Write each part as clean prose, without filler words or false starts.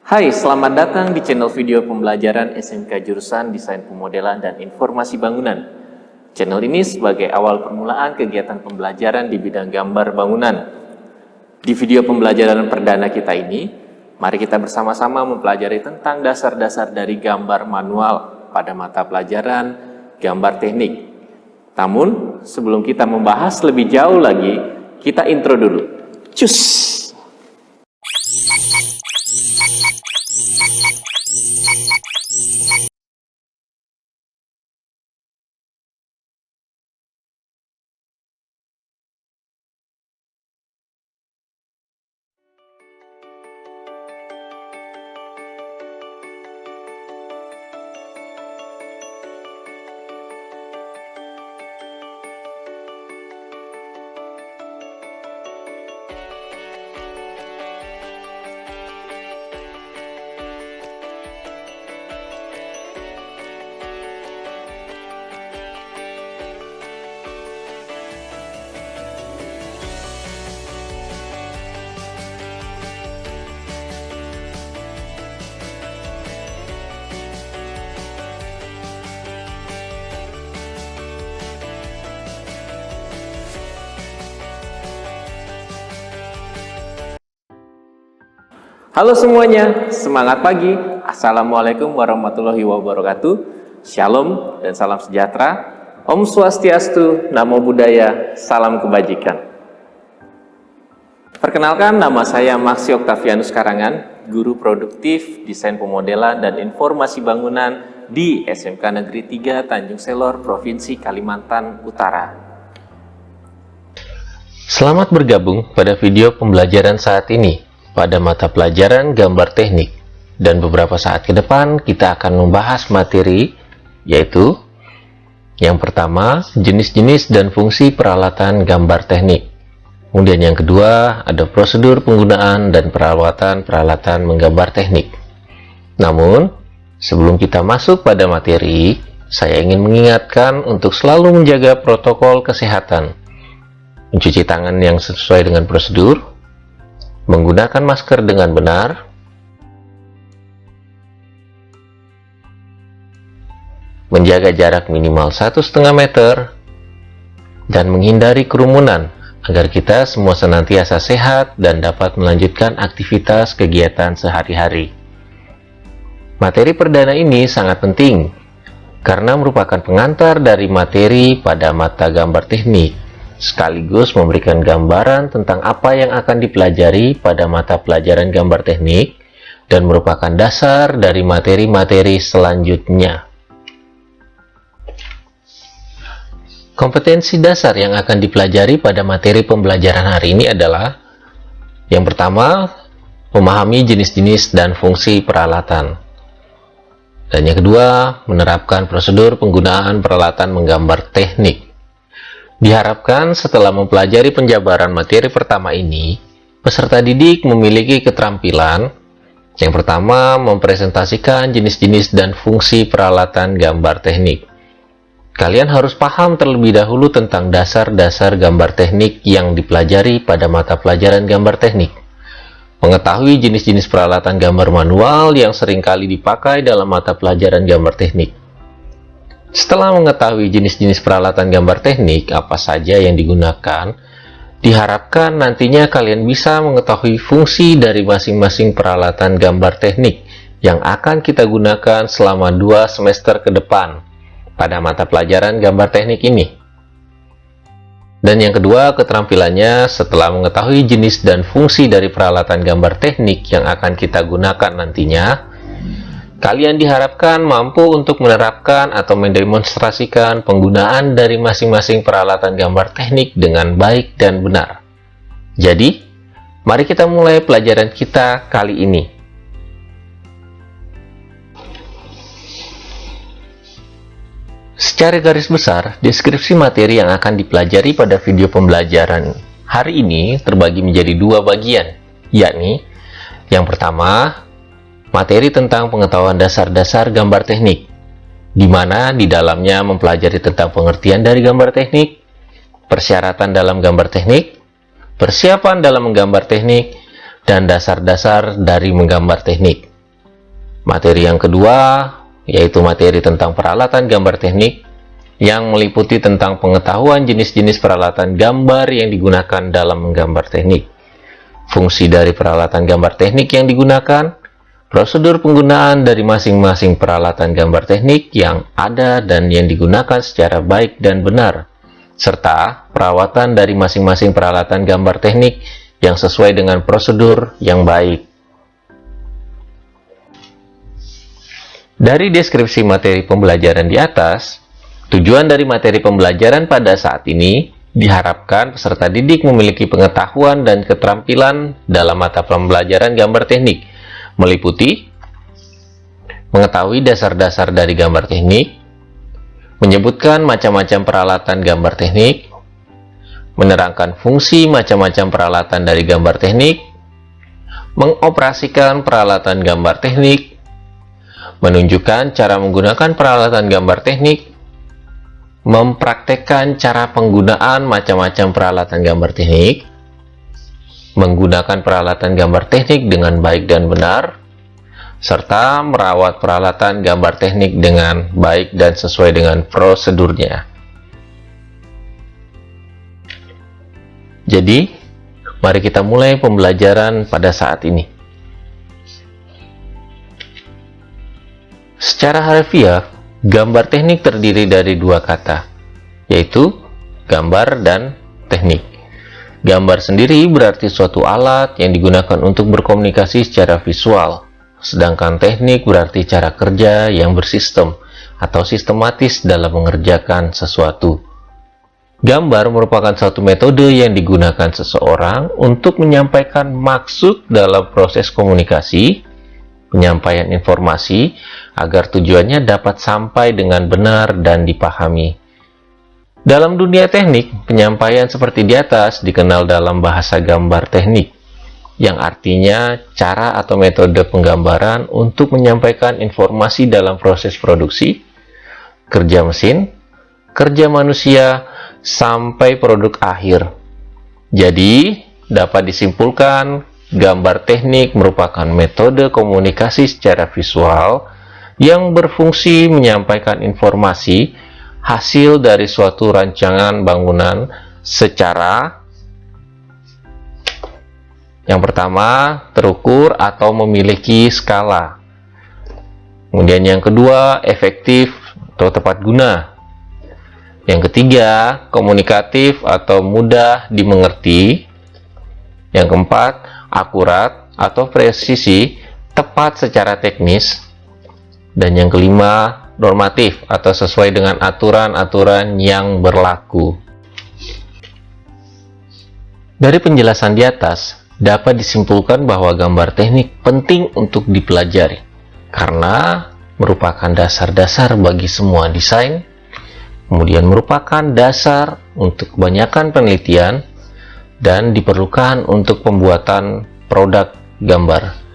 Hai, selamat datang di channel video pembelajaran SMK Jurusan Desain Pemodelan dan Informasi Bangunan. Channel ini sebagai awal permulaan kegiatan pembelajaran di bidang gambar bangunan. Di video pembelajaran perdana kita ini, mari kita bersama-sama mempelajari tentang dasar-dasar dari gambar manual pada mata pelajaran gambar teknik. Namun, sebelum kita membahas lebih jauh lagi, kita intro dulu. Cus! Halo semuanya, semangat pagi. Assalamualaikum warahmatullahi wabarakatuh. Shalom dan salam sejahtera. Om Swastiastu, Namo Buddhaya, salam kebajikan. Perkenalkan, nama saya Maksi Oktavianus Karangan, Guru Produktif Desain Pemodelan dan Informasi Bangunan di SMK Negeri 3 Tanjung Selor, Provinsi Kalimantan Utara. Selamat bergabung pada video pembelajaran saat ini pada mata pelajaran gambar teknik, dan beberapa saat ke depan kita akan membahas materi yaitu yang pertama, jenis-jenis dan fungsi peralatan gambar teknik. Kemudian yang kedua, ada prosedur penggunaan dan perawatan peralatan menggambar teknik. Namun, sebelum kita masuk pada materi, saya ingin mengingatkan untuk selalu menjaga protokol kesehatan, mencuci tangan yang sesuai dengan prosedur, menggunakan masker dengan benar, menjaga jarak minimal 1,5 meter, dan menghindari kerumunan agar kita semua senantiasa sehat dan dapat melanjutkan aktivitas kegiatan sehari-hari. Materi perdana ini sangat penting karena merupakan pengantar dari materi pada mata gambar teknik, sekaligus memberikan gambaran tentang apa yang akan dipelajari pada mata pelajaran gambar teknik dan merupakan dasar dari materi-materi selanjutnya. Kompetensi dasar yang akan dipelajari pada materi pembelajaran hari ini adalah yang pertama, memahami jenis-jenis dan fungsi peralatan, dan yang kedua, menerapkan prosedur penggunaan peralatan menggambar teknik. Diharapkan setelah mempelajari penjabaran materi pertama ini, peserta didik memiliki keterampilan yang pertama, mempresentasikan jenis-jenis dan fungsi peralatan gambar teknik. Kalian harus paham terlebih dahulu tentang dasar-dasar gambar teknik yang dipelajari pada mata pelajaran gambar teknik. Mengetahui jenis-jenis peralatan gambar manual yang seringkali dipakai dalam mata pelajaran gambar teknik. Setelah mengetahui jenis-jenis peralatan gambar teknik apa saja yang digunakan, diharapkan nantinya kalian bisa mengetahui fungsi dari masing-masing peralatan gambar teknik yang akan kita gunakan selama 2 semester ke depan pada mata pelajaran gambar teknik ini. Dan yang kedua, keterampilannya setelah mengetahui jenis dan fungsi dari peralatan gambar teknik yang akan kita gunakan nantinya, kalian diharapkan mampu untuk menerapkan atau mendemonstrasikan penggunaan dari masing-masing peralatan gambar teknik dengan baik dan benar. Jadi, mari kita mulai pelajaran kita kali ini. Secara garis besar, deskripsi materi yang akan dipelajari pada video pembelajaran hari ini terbagi menjadi 2 bagian, yakni yang pertama, materi tentang pengetahuan dasar-dasar gambar teknik, di mana di dalamnya mempelajari tentang pengertian dari gambar teknik, persyaratan dalam gambar teknik, persiapan dalam menggambar teknik, dan dasar-dasar dari menggambar teknik. Materi yang kedua yaitu materi tentang peralatan gambar teknik yang meliputi tentang pengetahuan jenis-jenis peralatan gambar yang digunakan dalam menggambar teknik, fungsi dari peralatan gambar teknik yang digunakan, prosedur penggunaan dari masing-masing peralatan gambar teknik yang ada dan yang digunakan secara baik dan benar, serta perawatan dari masing-masing peralatan gambar teknik yang sesuai dengan prosedur yang baik. Dari deskripsi materi pembelajaran di atas, tujuan dari materi pembelajaran pada saat ini diharapkan peserta didik memiliki pengetahuan dan keterampilan dalam mata pembelajaran gambar teknik, meliputi mengetahui dasar-dasar dari gambar teknik, menyebutkan macam-macam peralatan gambar teknik, menerangkan fungsi macam-macam peralatan dari gambar teknik, mengoperasikan peralatan gambar teknik, menunjukkan cara menggunakan peralatan gambar teknik, mempraktekkan cara penggunaan macam-macam peralatan gambar teknik, menggunakan peralatan gambar teknik dengan baik dan benar, serta merawat peralatan gambar teknik dengan baik dan sesuai dengan prosedurnya. Jadi, mari kita mulai pembelajaran pada saat ini. Secara harfiah, gambar teknik terdiri dari dua kata, yaitu gambar dan teknik. Gambar sendiri berarti suatu alat yang digunakan untuk berkomunikasi secara visual, sedangkan teknik berarti cara kerja yang bersistem atau sistematis dalam mengerjakan sesuatu. Gambar merupakan satu metode yang digunakan seseorang untuk menyampaikan maksud dalam proses komunikasi, penyampaian informasi, agar tujuannya dapat sampai dengan benar dan dipahami. Dalam dunia teknik, penyampaian seperti di atas dikenal dalam bahasa gambar teknik, yang artinya cara atau metode penggambaran untuk menyampaikan informasi dalam proses produksi, kerja mesin, kerja manusia, sampai produk akhir. Jadi, dapat disimpulkan, gambar teknik merupakan metode komunikasi secara visual yang berfungsi menyampaikan informasi hasil dari suatu rancangan bangunan secara yang pertama terukur atau memiliki skala, kemudian yang kedua efektif atau tepat guna, yang ketiga komunikatif atau mudah dimengerti, yang keempat akurat atau presisi, tepat secara teknis, dan yang kelima normatif atau sesuai dengan aturan-aturan yang berlaku. Dari penjelasan di atas, dapat disimpulkan bahwa gambar teknik penting untuk dipelajari karena merupakan dasar-dasar bagi semua desain, kemudian merupakan dasar untuk kebanyakan penelitian, dan diperlukan untuk pembuatan produk gambar.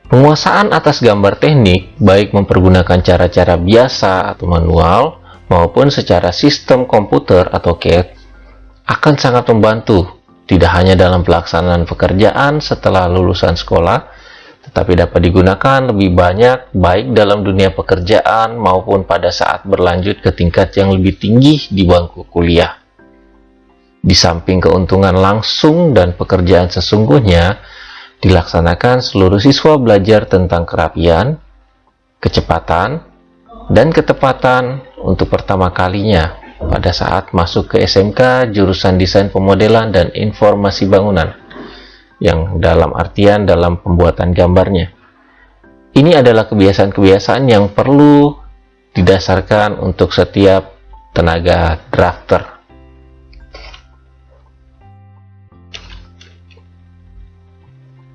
Penguasaan atas gambar teknik, baik mempergunakan cara-cara biasa atau manual, maupun secara sistem komputer atau CAD, akan sangat membantu, tidak hanya dalam pelaksanaan pekerjaan setelah lulusan sekolah, tetapi dapat digunakan lebih banyak, baik dalam dunia pekerjaan maupun pada saat berlanjut ke tingkat yang lebih tinggi di bangku kuliah. Di samping keuntungan langsung dan pekerjaan sesungguhnya, dilaksanakan seluruh siswa belajar tentang kerapian, kecepatan, dan ketepatan untuk pertama kalinya pada saat masuk ke SMK jurusan Desain Pemodelan dan Informasi Bangunan, yang dalam artian dalam pembuatan gambarnya. Ini adalah kebiasaan-kebiasaan yang perlu didasarkan untuk setiap tenaga drafter.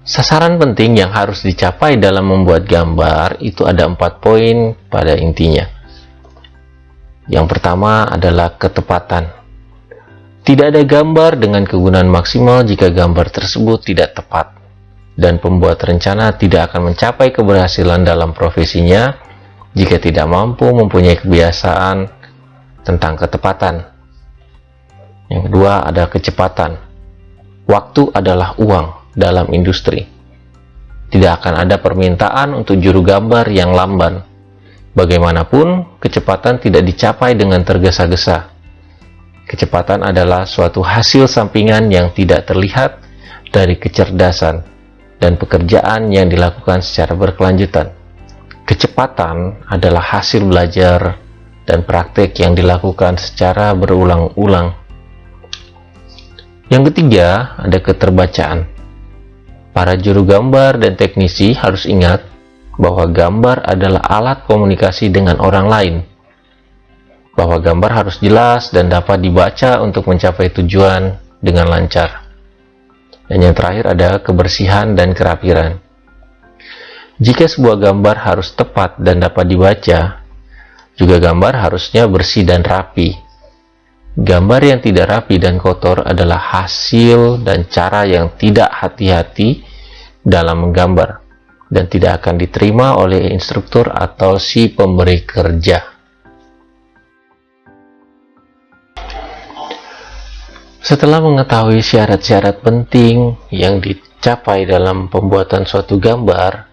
Sasaran penting yang harus dicapai dalam membuat gambar itu ada 4 poin pada intinya. Yang pertama adalah ketepatan. Tidak ada gambar dengan kegunaan maksimal jika gambar tersebut tidak tepat, dan pembuat rencana tidak akan mencapai keberhasilan dalam profesinya jika tidak mampu mempunyai kebiasaan tentang ketepatan. Yang kedua ada kecepatan. Waktu adalah uang dalam industri. tidak akan ada permintaan untuk juru gambar yang lamban. Bagaimanapun, kecepatan tidak dicapai dengan tergesa-gesa. Kecepatan adalah suatu hasil sampingan yang tidak terlihat dari kecerdasan dan pekerjaan yang dilakukan secara berkelanjutan. Kecepatan adalah hasil belajar dan praktek yang dilakukan secara berulang-ulang. Yang ketiga, ada keterbacaan. Para juru gambar dan teknisi harus ingat bahwa gambar adalah alat komunikasi dengan orang lain. Bahwa gambar harus jelas dan dapat dibaca untuk mencapai tujuan dengan lancar. Dan yang terakhir ada kebersihan dan kerapian. Jika sebuah gambar harus tepat dan dapat dibaca, juga gambar harusnya bersih dan rapi. Gambar yang tidak rapi dan kotor adalah hasil dan cara yang tidak hati-hati dalam menggambar dan tidak akan diterima oleh instruktur atau si pemberi kerja. Setelah mengetahui syarat-syarat penting yang dicapai dalam pembuatan suatu gambar,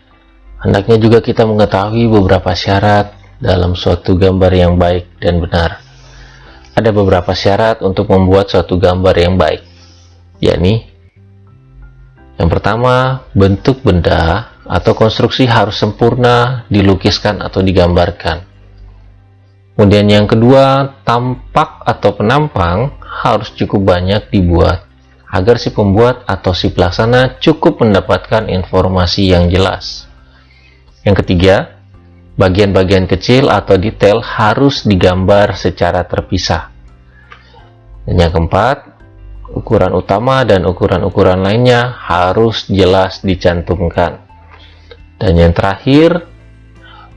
hendaknya juga kita mengetahui beberapa syarat dalam suatu gambar yang baik dan benar. Ada beberapa syarat untuk membuat suatu gambar yang baik, yakni yang pertama, bentuk benda atau konstruksi harus sempurna dilukiskan atau digambarkan. Kemudian yang kedua, tampak atau penampang harus cukup banyak dibuat agar si pembuat atau si pelaksana cukup mendapatkan informasi yang jelas. Yang ketiga, bagian-bagian kecil atau detail harus digambar secara terpisah. Dan yang keempat, ukuran utama dan ukuran-ukuran lainnya harus jelas dicantumkan. Dan yang terakhir,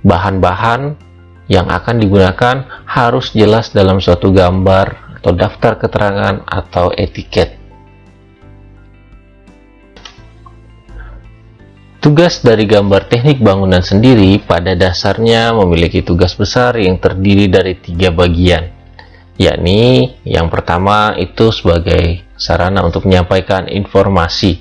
bahan-bahan yang akan digunakan harus jelas dalam suatu gambar atau daftar keterangan atau etiket. Tugas dari gambar teknik bangunan sendiri pada dasarnya memiliki tugas besar yang terdiri dari 3 bagian, yakni yang pertama itu sebagai sarana untuk menyampaikan informasi.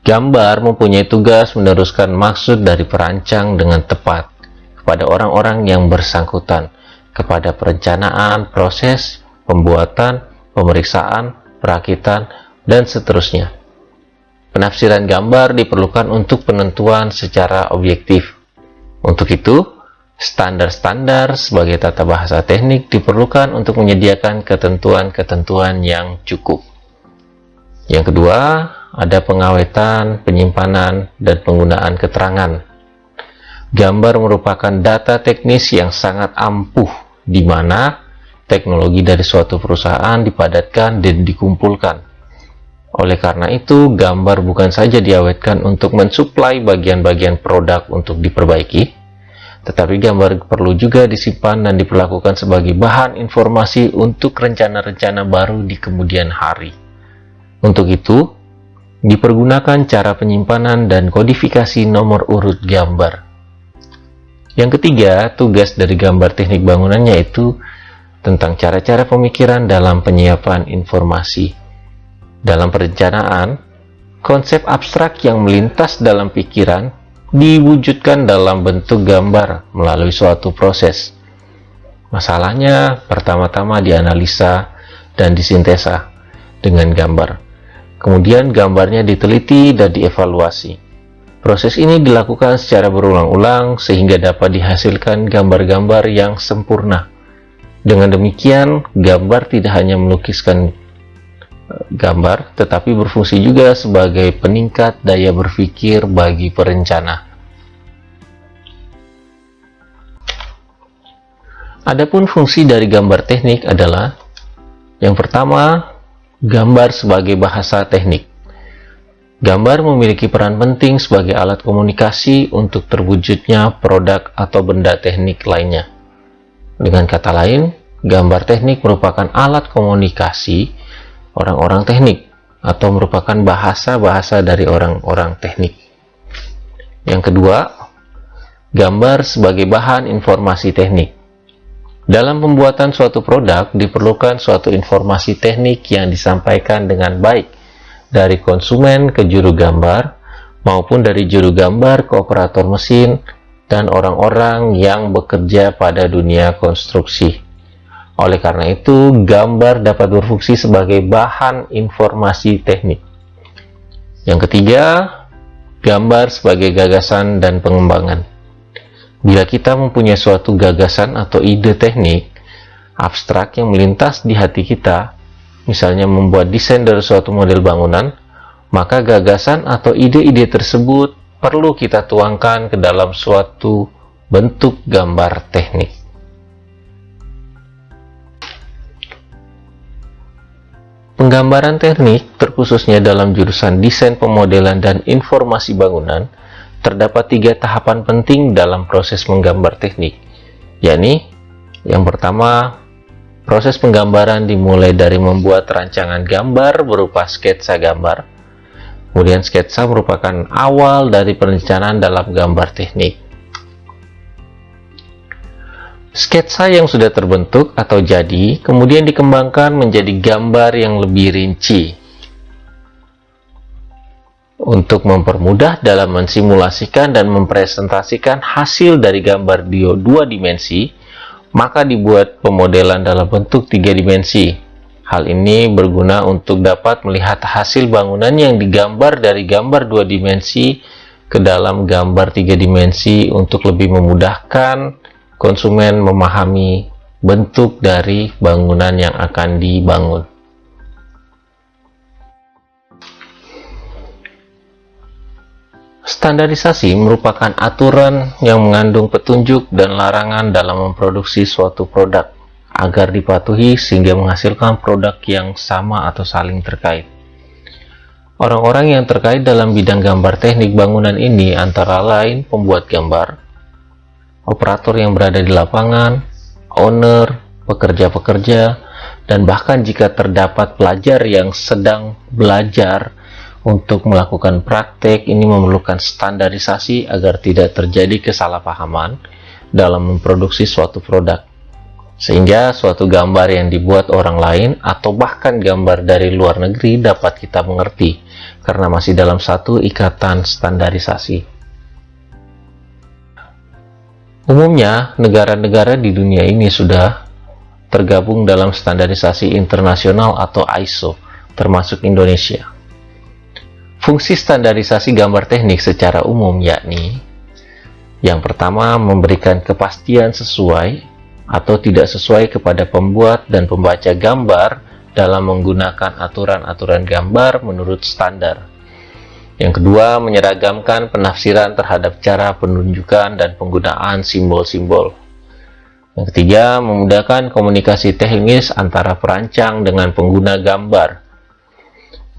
Gambar mempunyai tugas meneruskan maksud dari perancang dengan tepat kepada orang-orang yang bersangkutan, kepada perencanaan, proses, pembuatan, pemeriksaan, perakitan, dan seterusnya. Penafsiran gambar diperlukan untuk penentuan secara objektif. Untuk itu, standar-standar sebagai tata bahasa teknik diperlukan untuk menyediakan ketentuan-ketentuan yang cukup. Yang kedua, ada pengawetan, penyimpanan, dan penggunaan keterangan. Gambar merupakan data teknis yang sangat ampuh, di mana teknologi dari suatu perusahaan dipadatkan dan dikumpulkan. Oleh karena itu, gambar bukan saja diawetkan untuk mensuplai bagian-bagian produk untuk diperbaiki, tetapi gambar perlu juga disimpan dan diperlakukan sebagai bahan informasi untuk rencana-rencana baru di kemudian hari. Untuk itu, dipergunakan cara penyimpanan dan kodifikasi nomor urut gambar. Yang ketiga, tugas dari gambar teknik bangunan yaitu tentang cara-cara pemikiran dalam penyiapan informasi. Dalam perencanaan, konsep abstrak yang melintas dalam pikiran diwujudkan dalam bentuk gambar melalui suatu proses. Masalahnya, pertama-tama dianalisa dan disintesa dengan gambar. Kemudian gambarnya diteliti dan dievaluasi. Proses ini dilakukan secara berulang-ulang sehingga dapat dihasilkan gambar-gambar yang sempurna. Dengan demikian, gambar tidak hanya melukiskan gambar, tetapi berfungsi juga sebagai peningkat daya berpikir bagi perencana. Adapun fungsi dari gambar teknik adalah yang pertama, gambar sebagai bahasa teknik. Gambar memiliki peran penting sebagai alat komunikasi untuk terwujudnya produk atau benda teknik lainnya. Dengan kata lain, gambar teknik merupakan alat komunikasi orang-orang teknik atau merupakan bahasa-bahasa dari orang-orang teknik. Yang kedua, gambar sebagai bahan informasi teknik. Dalam pembuatan suatu produk diperlukan suatu informasi teknik yang disampaikan dengan baik dari konsumen ke juru gambar maupun dari juru gambar ke operator mesin dan orang-orang yang bekerja pada dunia konstruksi. Oleh karena itu, gambar dapat berfungsi sebagai bahan informasi teknik. Yang ketiga, gambar sebagai gagasan dan pengembangan. Bila kita mempunyai suatu gagasan atau ide teknik abstrak yang melintas di hati kita, misalnya membuat desain dari suatu model bangunan, maka gagasan atau ide-ide tersebut perlu kita tuangkan ke dalam suatu bentuk gambar teknik. Penggambaran teknik, terkhususnya dalam jurusan desain pemodelan dan informasi bangunan, terdapat 3 tahapan penting dalam proses menggambar teknik, yakni yang pertama, proses penggambaran dimulai dari membuat rancangan gambar berupa sketsa gambar. Kemudian sketsa merupakan awal dari perencanaan dalam gambar teknik. Sketsa yang sudah terbentuk atau jadi, kemudian dikembangkan menjadi gambar yang lebih rinci. Untuk mempermudah dalam mensimulasikan dan mempresentasikan hasil dari gambar 2 dimensi, maka dibuat pemodelan dalam bentuk 3 dimensi. Hal ini berguna untuk dapat melihat hasil bangunan yang digambar dari gambar 2 dimensi ke dalam gambar 3 dimensi untuk lebih memudahkan konsumen memahami bentuk dari bangunan yang akan dibangun. Standarisasi merupakan aturan yang mengandung petunjuk dan larangan dalam memproduksi suatu produk agar dipatuhi sehingga menghasilkan produk yang sama atau saling terkait. Orang-orang yang terkait dalam bidang gambar teknik bangunan ini antara lain pembuat gambar, operator yang berada di lapangan, owner, pekerja-pekerja, dan bahkan jika terdapat pelajar yang sedang belajar untuk melakukan praktek, ini memerlukan standarisasi agar tidak terjadi kesalahpahaman dalam memproduksi suatu produk. Sehingga suatu gambar yang dibuat orang lain atau bahkan gambar dari luar negeri dapat kita mengerti karena masih dalam satu ikatan standarisasi. Umumnya, negara-negara di dunia ini sudah tergabung dalam standarisasi internasional atau ISO, termasuk Indonesia. Fungsi standarisasi gambar teknik secara umum yakni yang pertama, memberikan kepastian sesuai atau tidak sesuai kepada pembuat dan pembaca gambar dalam menggunakan aturan-aturan gambar menurut standar. Yang kedua, menyeragamkan penafsiran terhadap cara penunjukan dan penggunaan simbol-simbol. Yang ketiga, memudahkan komunikasi teknis antara perancang dengan pengguna gambar.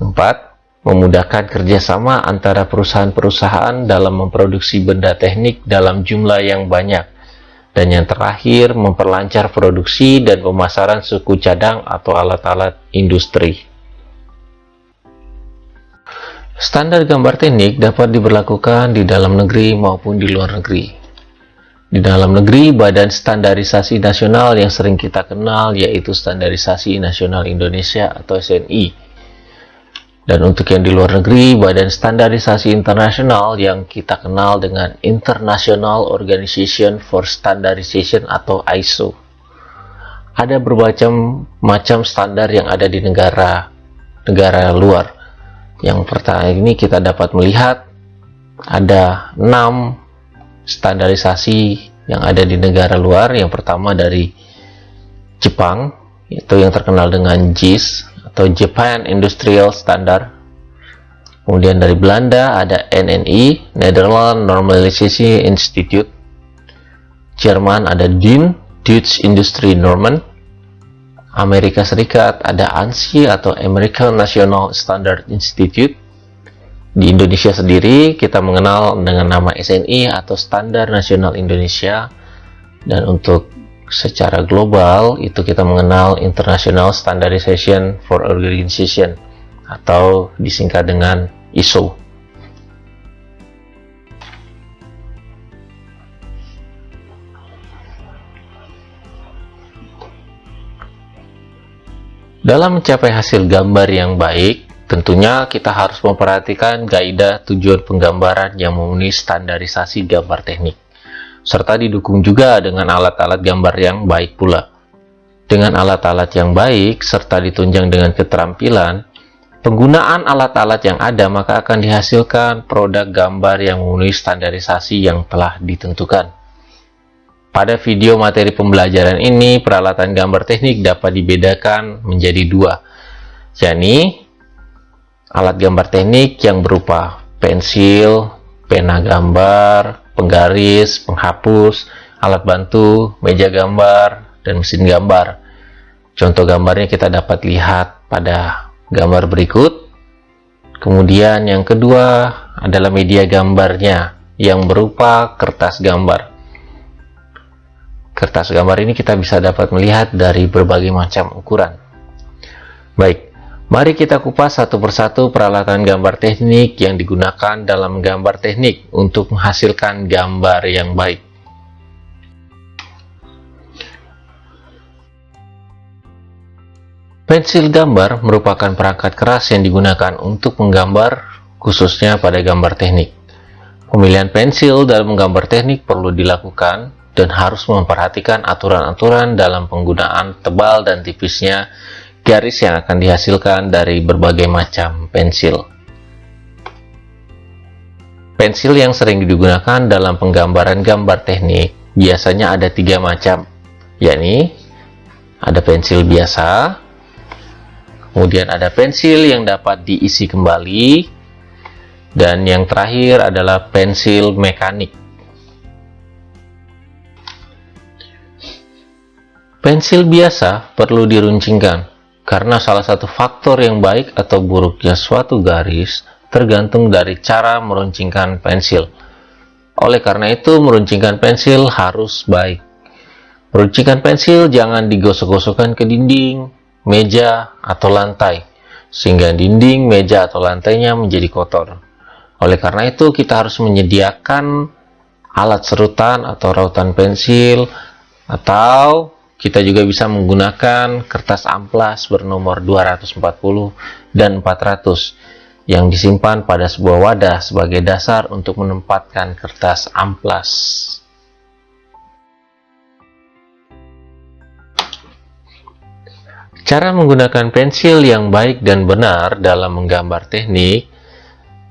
4. Memudahkan kerjasama antara perusahaan-perusahaan dalam memproduksi benda teknik dalam jumlah yang banyak. Dan yang terakhir, memperlancar produksi dan pemasaran suku cadang atau alat-alat industri. Standar gambar teknik dapat diberlakukan di dalam negeri maupun di luar negeri. Di dalam negeri, Badan Standarisasi Nasional yang sering kita kenal yaitu Standarisasi Nasional Indonesia atau SNI. Dan untuk yang di luar negeri, Badan Standarisasi Internasional yang kita kenal dengan International Organization for Standardization atau ISO. Ada berbagai macam standar yang ada di negara luar. Yang pertama ini kita dapat melihat ada 6 standarisasi yang ada di negara luar. Yang pertama dari Jepang, yaitu yang terkenal dengan JIS atau Japan Industrial Standard. Kemudian dari Belanda ada NNI, Netherlands Normalisation Institute. Jerman ada DIN, Dutch Industry Normen. Amerika Serikat ada ANSI atau American National Standard Institute. Di Indonesia sendiri kita mengenal dengan nama SNI atau Standar Nasional Indonesia. Dan untuk secara global itu kita mengenal International Standardization for Organization atau disingkat dengan ISO. Dalam mencapai hasil gambar yang baik, Tentunya kita harus memperhatikan kaidah tujuan penggambaran yang memenuhi standarisasi gambar teknik, serta didukung juga dengan alat-alat gambar yang baik pula. Dengan alat-alat yang baik, serta ditunjang dengan keterampilan, penggunaan alat-alat yang ada, maka akan dihasilkan produk gambar yang memenuhi standarisasi yang telah ditentukan. Pada video materi pembelajaran ini, peralatan gambar teknik dapat dibedakan menjadi dua, yakni alat gambar teknik yang berupa pensil, pena gambar, penggaris, penghapus, alat bantu, meja gambar, dan mesin gambar. Contoh gambarnya kita dapat lihat pada gambar berikut. Kemudian yang kedua adalah media gambarnya yang berupa kertas gambar. Kertas gambar ini kita bisa dapat melihat dari berbagai macam ukuran. Baik, mari kita kupas satu persatu peralatan gambar teknik yang digunakan dalam gambar teknik untuk menghasilkan gambar yang baik. Pensil gambar merupakan perangkat keras yang digunakan untuk menggambar, khususnya pada gambar teknik. Pemilihan pensil dalam gambar teknik perlu dilakukan dan harus memperhatikan aturan-aturan dalam penggunaan tebal dan tipisnya garis yang akan dihasilkan dari berbagai macam pensil. Pensil yang sering digunakan dalam penggambaran gambar teknik biasanya ada 3 macam, yakni ada pensil biasa, kemudian ada pensil yang dapat diisi kembali, dan yang terakhir adalah pensil mekanik. Pensil biasa perlu diruncingkan, karena salah satu faktor yang baik atau buruknya suatu garis tergantung dari cara meruncingkan pensil. Oleh karena itu, meruncingkan pensil harus baik. Meruncingkan pensil jangan digosok-gosokkan ke dinding, meja, atau lantai, sehingga dinding, meja, atau lantainya menjadi kotor. Oleh karena itu, kita harus menyediakan alat serutan atau rautan pensil, atau kita juga bisa menggunakan kertas amplas bernomor 240 dan 400 yang disimpan pada sebuah wadah sebagai dasar untuk menempatkan kertas amplas. Cara menggunakan pensil yang baik dan benar dalam menggambar teknik,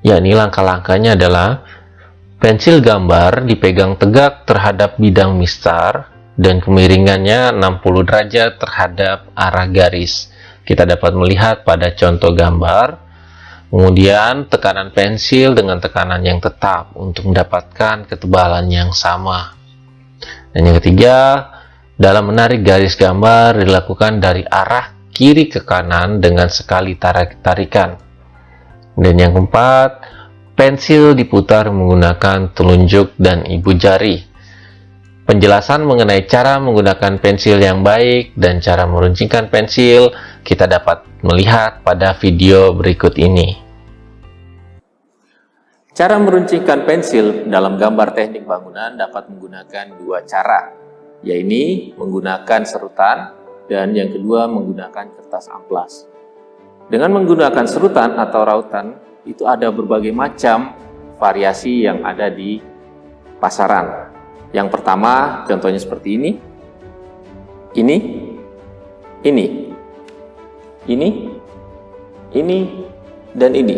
yakni langkah-langkahnya adalah pensil gambar dipegang tegak terhadap bidang mistar dan kemiringannya 60 derajat terhadap arah garis. Kita dapat melihat pada contoh gambar. Kemudian tekanan pensil dengan tekanan yang tetap untuk mendapatkan ketebalan yang sama. Dan yang ketiga, dalam menarik garis gambar dilakukan dari arah kiri ke kanan dengan sekali tarikan. Dan yang keempat, pensil diputar menggunakan telunjuk dan ibu jari. Penjelasan mengenai cara menggunakan pensil yang baik dan cara meruncingkan pensil kita dapat melihat pada video berikut ini. Cara meruncingkan pensil dalam gambar teknik bangunan dapat menggunakan 2 cara, yaitu menggunakan serutan dan yang kedua menggunakan kertas amplas. Dengan menggunakan serutan atau rautan, itu ada berbagai macam variasi yang ada di pasaran. Yang pertama, contohnya seperti ini, dan ini.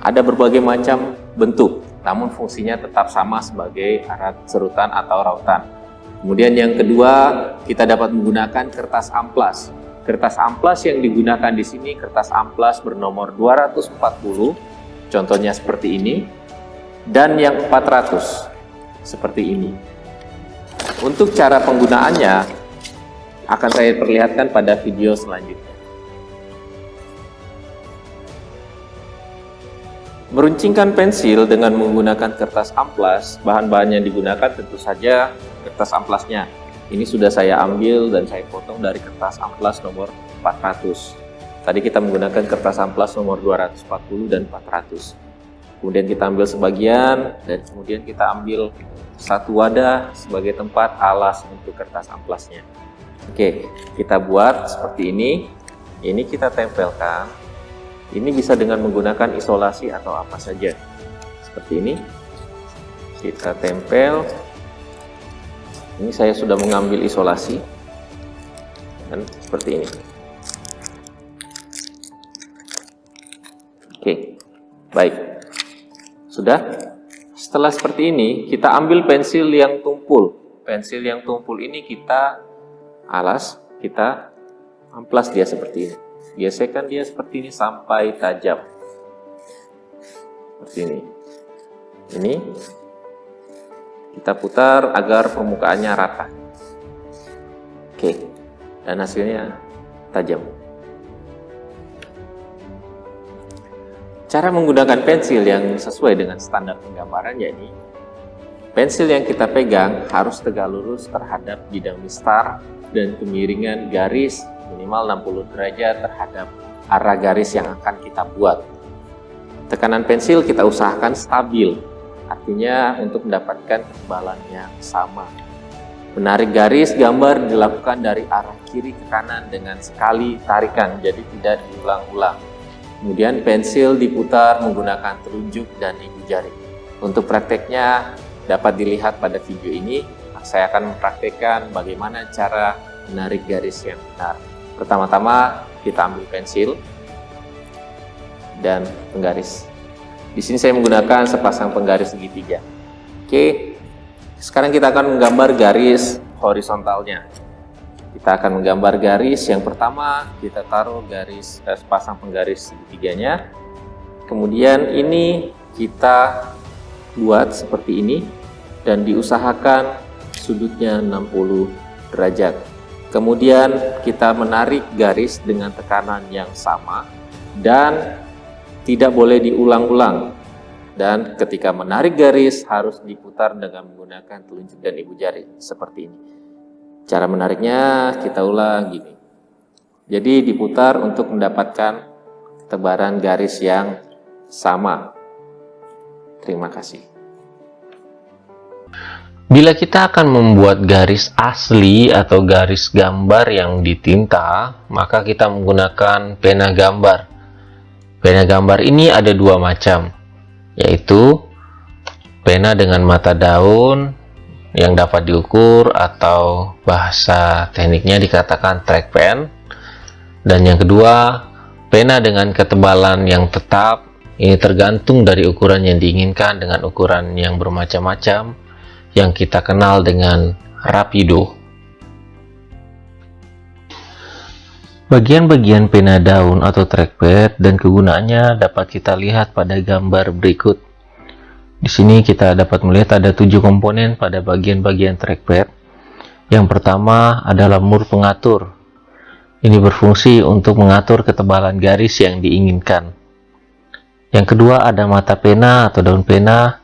Ada berbagai macam bentuk, namun fungsinya tetap sama sebagai alat serutan atau rautan. Kemudian yang kedua, kita dapat menggunakan kertas amplas. Kertas amplas yang digunakan di sini, kertas amplas bernomor 240, contohnya seperti ini, dan yang 400. Seperti ini. Untuk cara penggunaannya akan saya perlihatkan pada video selanjutnya. Meruncingkan pensil dengan menggunakan kertas amplas, bahan-bahan yang digunakan tentu saja kertas amplasnya. Ini sudah saya ambil dan saya potong dari kertas amplas nomor 400. Tadi kita menggunakan kertas amplas nomor 240 dan 400. Kemudian kita ambil sebagian dan kemudian kita ambil satu wadah sebagai tempat alas untuk kertas amplasnya. Oke, kita buat seperti ini. Ini kita tempelkan. Ini bisa dengan menggunakan isolasi atau apa saja. Seperti ini. Kita tempel. Ini saya sudah mengambil isolasi. Dan seperti ini. Oke, baik. Sudah? Setelah seperti ini, kita ambil pensil yang tumpul. Pensil yang tumpul ini kita alas, kita amplas dia seperti ini. Gesekkan dia seperti ini sampai tajam. Seperti ini. Ini kita putar agar permukaannya rata. Oke, dan hasilnya tajam. Cara menggunakan pensil yang sesuai dengan standar penggambaran, yakni pensil yang kita pegang harus tegak lurus terhadap bidang mistar dan kemiringan garis minimal 60 derajat terhadap arah garis yang akan kita buat. Tekanan pensil kita usahakan stabil, artinya untuk mendapatkan ketebalan yang sama. Menarik garis gambar dilakukan dari arah kiri ke kanan dengan sekali tarikan, jadi tidak diulang-ulang. Kemudian pensil diputar menggunakan telunjuk dan ibu jari. Untuk prakteknya dapat dilihat pada video ini. Saya akan mempraktekkan bagaimana cara menarik garis yang benar. Pertama-tama kita ambil pensil dan penggaris. Di sini saya menggunakan sepasang penggaris segitiga. Oke, sekarang kita akan menggambar garis horizontalnya. Kita akan menggambar garis yang pertama, kita taruh garis sepasang penggaris segitiganya. Kemudian ini kita buat seperti ini dan diusahakan sudutnya 60 derajat. Kemudian kita menarik garis dengan tekanan yang sama dan tidak boleh diulang-ulang. Dan ketika menarik garis harus diputar dengan menggunakan telunjuk dan ibu jari seperti ini. Cara menariknya kita ulang gini. Jadi diputar untuk mendapatkan tebaran garis yang sama. Terima kasih. Bila kita akan membuat garis asli atau garis gambar yang ditinta, maka kita menggunakan pena gambar. Pena gambar ini ada dua macam, yaitu pena dengan mata daun yang dapat diukur atau bahasa tekniknya dikatakan track pen, dan yang kedua pena dengan ketebalan yang tetap. Ini tergantung dari ukuran yang diinginkan dengan ukuran yang bermacam-macam yang kita kenal dengan rapido. Bagian-bagian pena daun atau trackpad dan kegunaannya dapat kita lihat pada gambar berikut. Di sini kita dapat melihat ada 7 komponen pada bagian-bagian trackpad. Yang pertama adalah mur pengatur. Ini berfungsi untuk mengatur ketebalan garis yang diinginkan. Yang kedua ada mata pena atau daun pena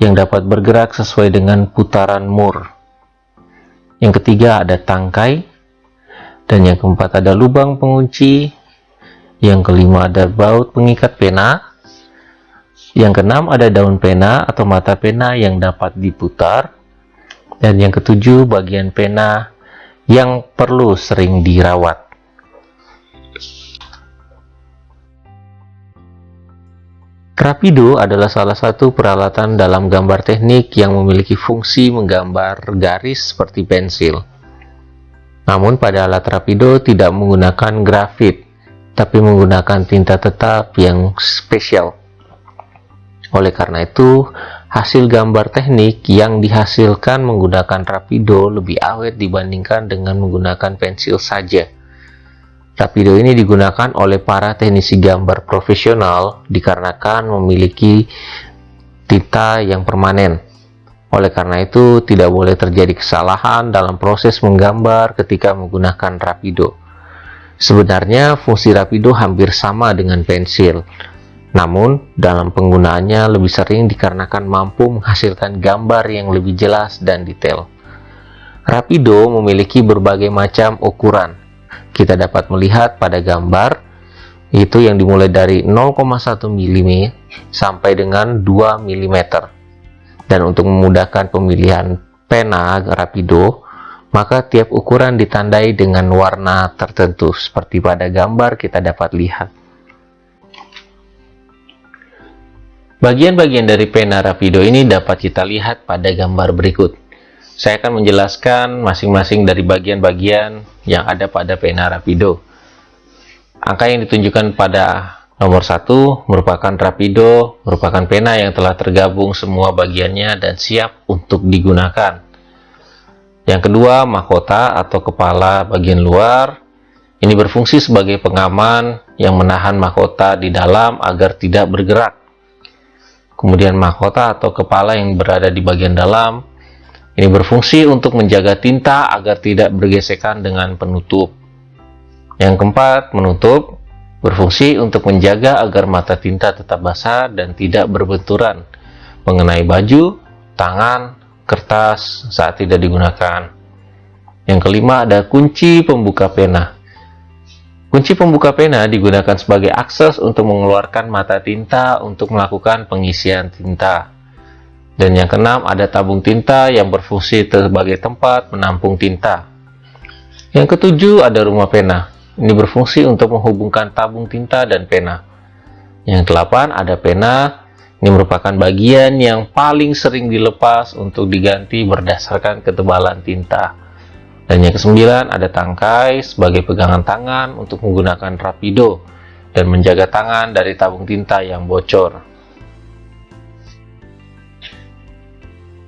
yang dapat bergerak sesuai dengan putaran mur. Yang ketiga ada tangkai. Dan yang keempat ada lubang pengunci. Yang kelima ada baut pengikat pena. Yang keenam ada daun pena atau mata pena yang dapat diputar. Dan yang ketujuh bagian pena yang perlu sering dirawat. Rapido adalah salah satu peralatan dalam gambar teknik yang memiliki fungsi menggambar garis seperti pensil. Namun pada alat rapido tidak menggunakan grafit, tapi menggunakan tinta tetap yang spesial. Oleh karena itu, hasil gambar teknik yang dihasilkan menggunakan rapido lebih awet dibandingkan dengan menggunakan pensil saja. Rapido ini digunakan oleh para teknisi gambar profesional dikarenakan memiliki tinta yang permanen. Oleh karena itu, tidak boleh terjadi kesalahan dalam proses menggambar ketika menggunakan rapido. Sebenarnya, fungsi rapido hampir sama dengan pensil. Namun, dalam penggunaannya lebih sering dikarenakan mampu menghasilkan gambar yang lebih jelas dan detail. Rapido memiliki berbagai macam ukuran. Kita dapat melihat pada gambar, itu yang dimulai dari 0,1 mm sampai dengan 2 mm. Dan untuk memudahkan pemilihan pena rapido, maka tiap ukuran ditandai dengan warna tertentu, seperti pada gambar kita dapat lihat. Bagian-bagian dari pena Rapido ini dapat kita lihat pada gambar berikut. Saya akan menjelaskan masing-masing dari bagian-bagian yang ada pada pena Rapido. Angka yang ditunjukkan pada nomor 1 merupakan Rapido, merupakan pena yang telah tergabung semua bagiannya dan siap untuk digunakan. Yang kedua, mahkota atau kepala bagian luar. Ini berfungsi sebagai pengaman yang menahan mahkota di dalam agar tidak bergerak. Kemudian mahkota atau kepala yang berada di bagian dalam. Ini berfungsi untuk menjaga tinta agar tidak bergesekan dengan penutup. Yang keempat, menutup. Berfungsi untuk menjaga agar mata tinta tetap basah dan tidak berbenturan mengenai baju, tangan, kertas saat tidak digunakan. Yang kelima, ada kunci pembuka pena. Kunci pembuka pena digunakan sebagai akses untuk mengeluarkan mata tinta untuk melakukan pengisian tinta. Dan yang keenam, ada tabung tinta yang berfungsi sebagai tempat menampung tinta. Yang ketujuh, ada rumah pena. Ini berfungsi untuk menghubungkan tabung tinta dan pena. Yang kedelapan, ada pena. Ini merupakan bagian yang paling sering dilepas untuk diganti berdasarkan ketebalan tinta. Dan yang kesembilan, ada tangkai sebagai pegangan tangan untuk menggunakan Rapido dan menjaga tangan dari tabung tinta yang bocor.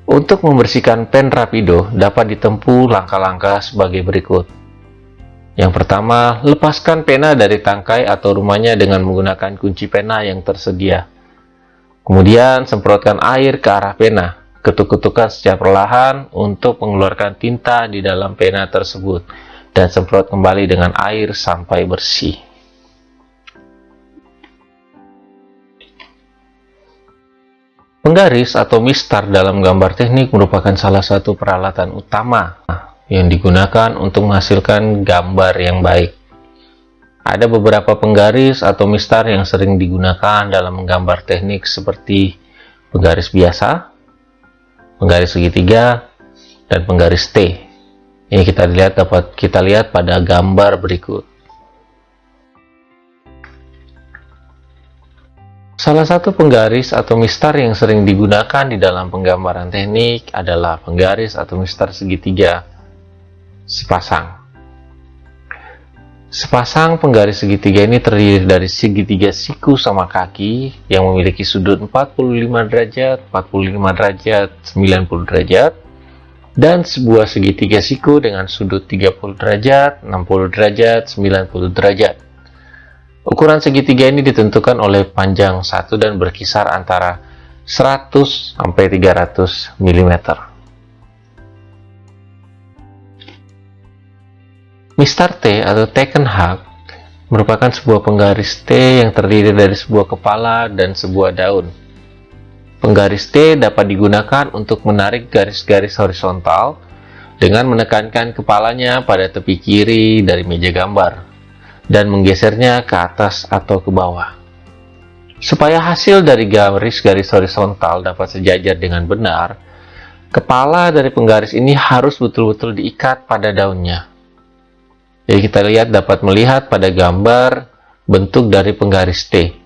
Untuk membersihkan pen Rapido dapat ditempuh langkah-langkah sebagai berikut. Yang pertama, lepaskan pena dari tangkai atau rumahnya dengan menggunakan kunci pena yang tersedia. Kemudian, semprotkan air ke arah pena. Ketuk-ketukkan secara perlahan untuk mengeluarkan tinta di dalam pena tersebut dan semprot kembali dengan air sampai bersih. Penggaris atau mistar dalam gambar teknik merupakan salah satu peralatan utama yang digunakan untuk menghasilkan gambar yang baik. Ada beberapa penggaris atau mistar yang sering digunakan dalam menggambar teknik seperti penggaris biasa, penggaris segitiga, dan penggaris T. Ini dapat kita lihat pada gambar berikut. Salah satu penggaris atau mistar yang sering digunakan di dalam penggambaran teknik adalah penggaris atau mistar segitiga sepasang. Sepasang penggaris segitiga ini terdiri dari segitiga siku sama kaki yang memiliki sudut 45 derajat, 45 derajat, 90 derajat, dan sebuah segitiga siku dengan sudut 30 derajat, 60 derajat, 90 derajat. Ukuran segitiga ini ditentukan oleh panjang satu dan berkisar antara 100 sampai 300 mm. Mistar T atau taken hug merupakan sebuah penggaris T yang terdiri dari sebuah kepala dan sebuah daun. Penggaris T dapat digunakan untuk menarik garis-garis horizontal dengan menekankan kepalanya pada tepi kiri dari meja gambar dan menggesernya ke atas atau ke bawah. Supaya hasil dari garis-garis horizontal dapat sejajar dengan benar, kepala dari penggaris ini harus betul-betul diikat pada daunnya. Jadi kita dapat melihat pada gambar bentuk dari penggaris T.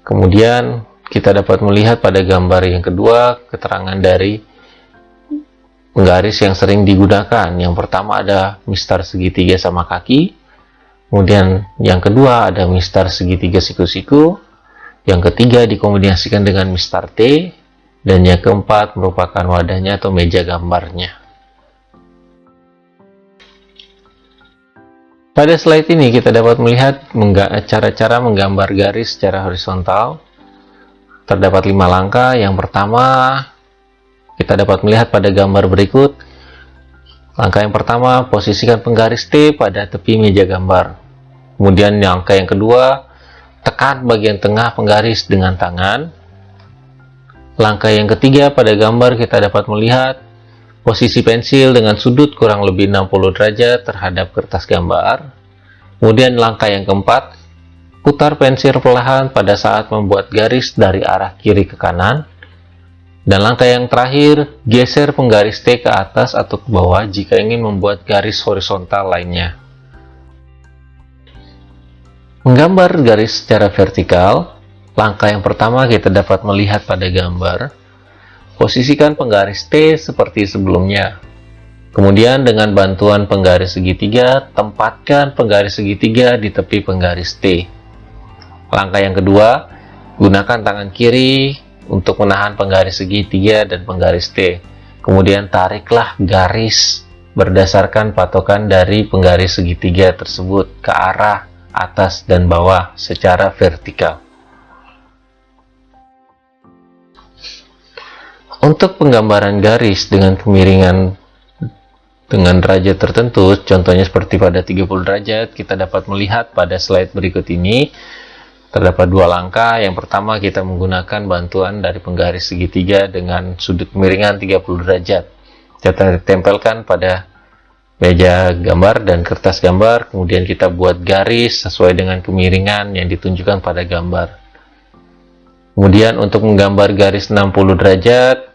Kemudian kita dapat melihat pada gambar yang kedua keterangan dari penggaris yang sering digunakan. Yang pertama ada mistar segitiga sama kaki. Kemudian yang kedua ada mistar segitiga siku-siku. Yang ketiga dikombinasikan dengan mistar T. Dan yang keempat merupakan wadahnya atau meja gambarnya. Pada slide ini kita dapat melihat cara-cara menggambar garis secara horizontal. Terdapat 5 langkah. Yang pertama, kita dapat melihat pada gambar berikut. Langkah yang pertama, posisikan penggaris T pada tepi meja gambar. Kemudian langkah yang kedua, tekan bagian tengah penggaris dengan tangan. Langkah yang ketiga, pada gambar kita dapat melihat posisi pensil dengan sudut kurang lebih 60 derajat terhadap kertas gambar. Kemudian langkah yang keempat, putar pensil perlahan pada saat membuat garis dari arah kiri ke kanan. Dan langkah yang terakhir, geser penggaris T ke atas atau ke bawah jika ingin membuat garis horizontal lainnya. Menggambar garis secara vertikal, Langkah yang pertama kita dapat melihat pada gambar, posisikan penggaris T seperti sebelumnya. Kemudian dengan bantuan penggaris segitiga, tempatkan penggaris segitiga di tepi penggaris T. Langkah yang kedua, gunakan tangan kiri untuk menahan penggaris segitiga dan penggaris T. Kemudian tariklah garis berdasarkan patokan dari penggaris segitiga tersebut ke arah atas dan bawah secara vertikal. Untuk penggambaran garis dengan kemiringan dengan derajat tertentu, contohnya seperti pada 30 derajat, kita dapat melihat pada slide berikut ini terdapat dua langkah. Yang pertama, kita menggunakan bantuan dari penggaris segitiga dengan sudut kemiringan 30 derajat. Kita tempelkan pada meja gambar dan kertas gambar, kemudian kita buat garis sesuai dengan kemiringan yang ditunjukkan pada gambar. Kemudian untuk menggambar garis 60 derajat,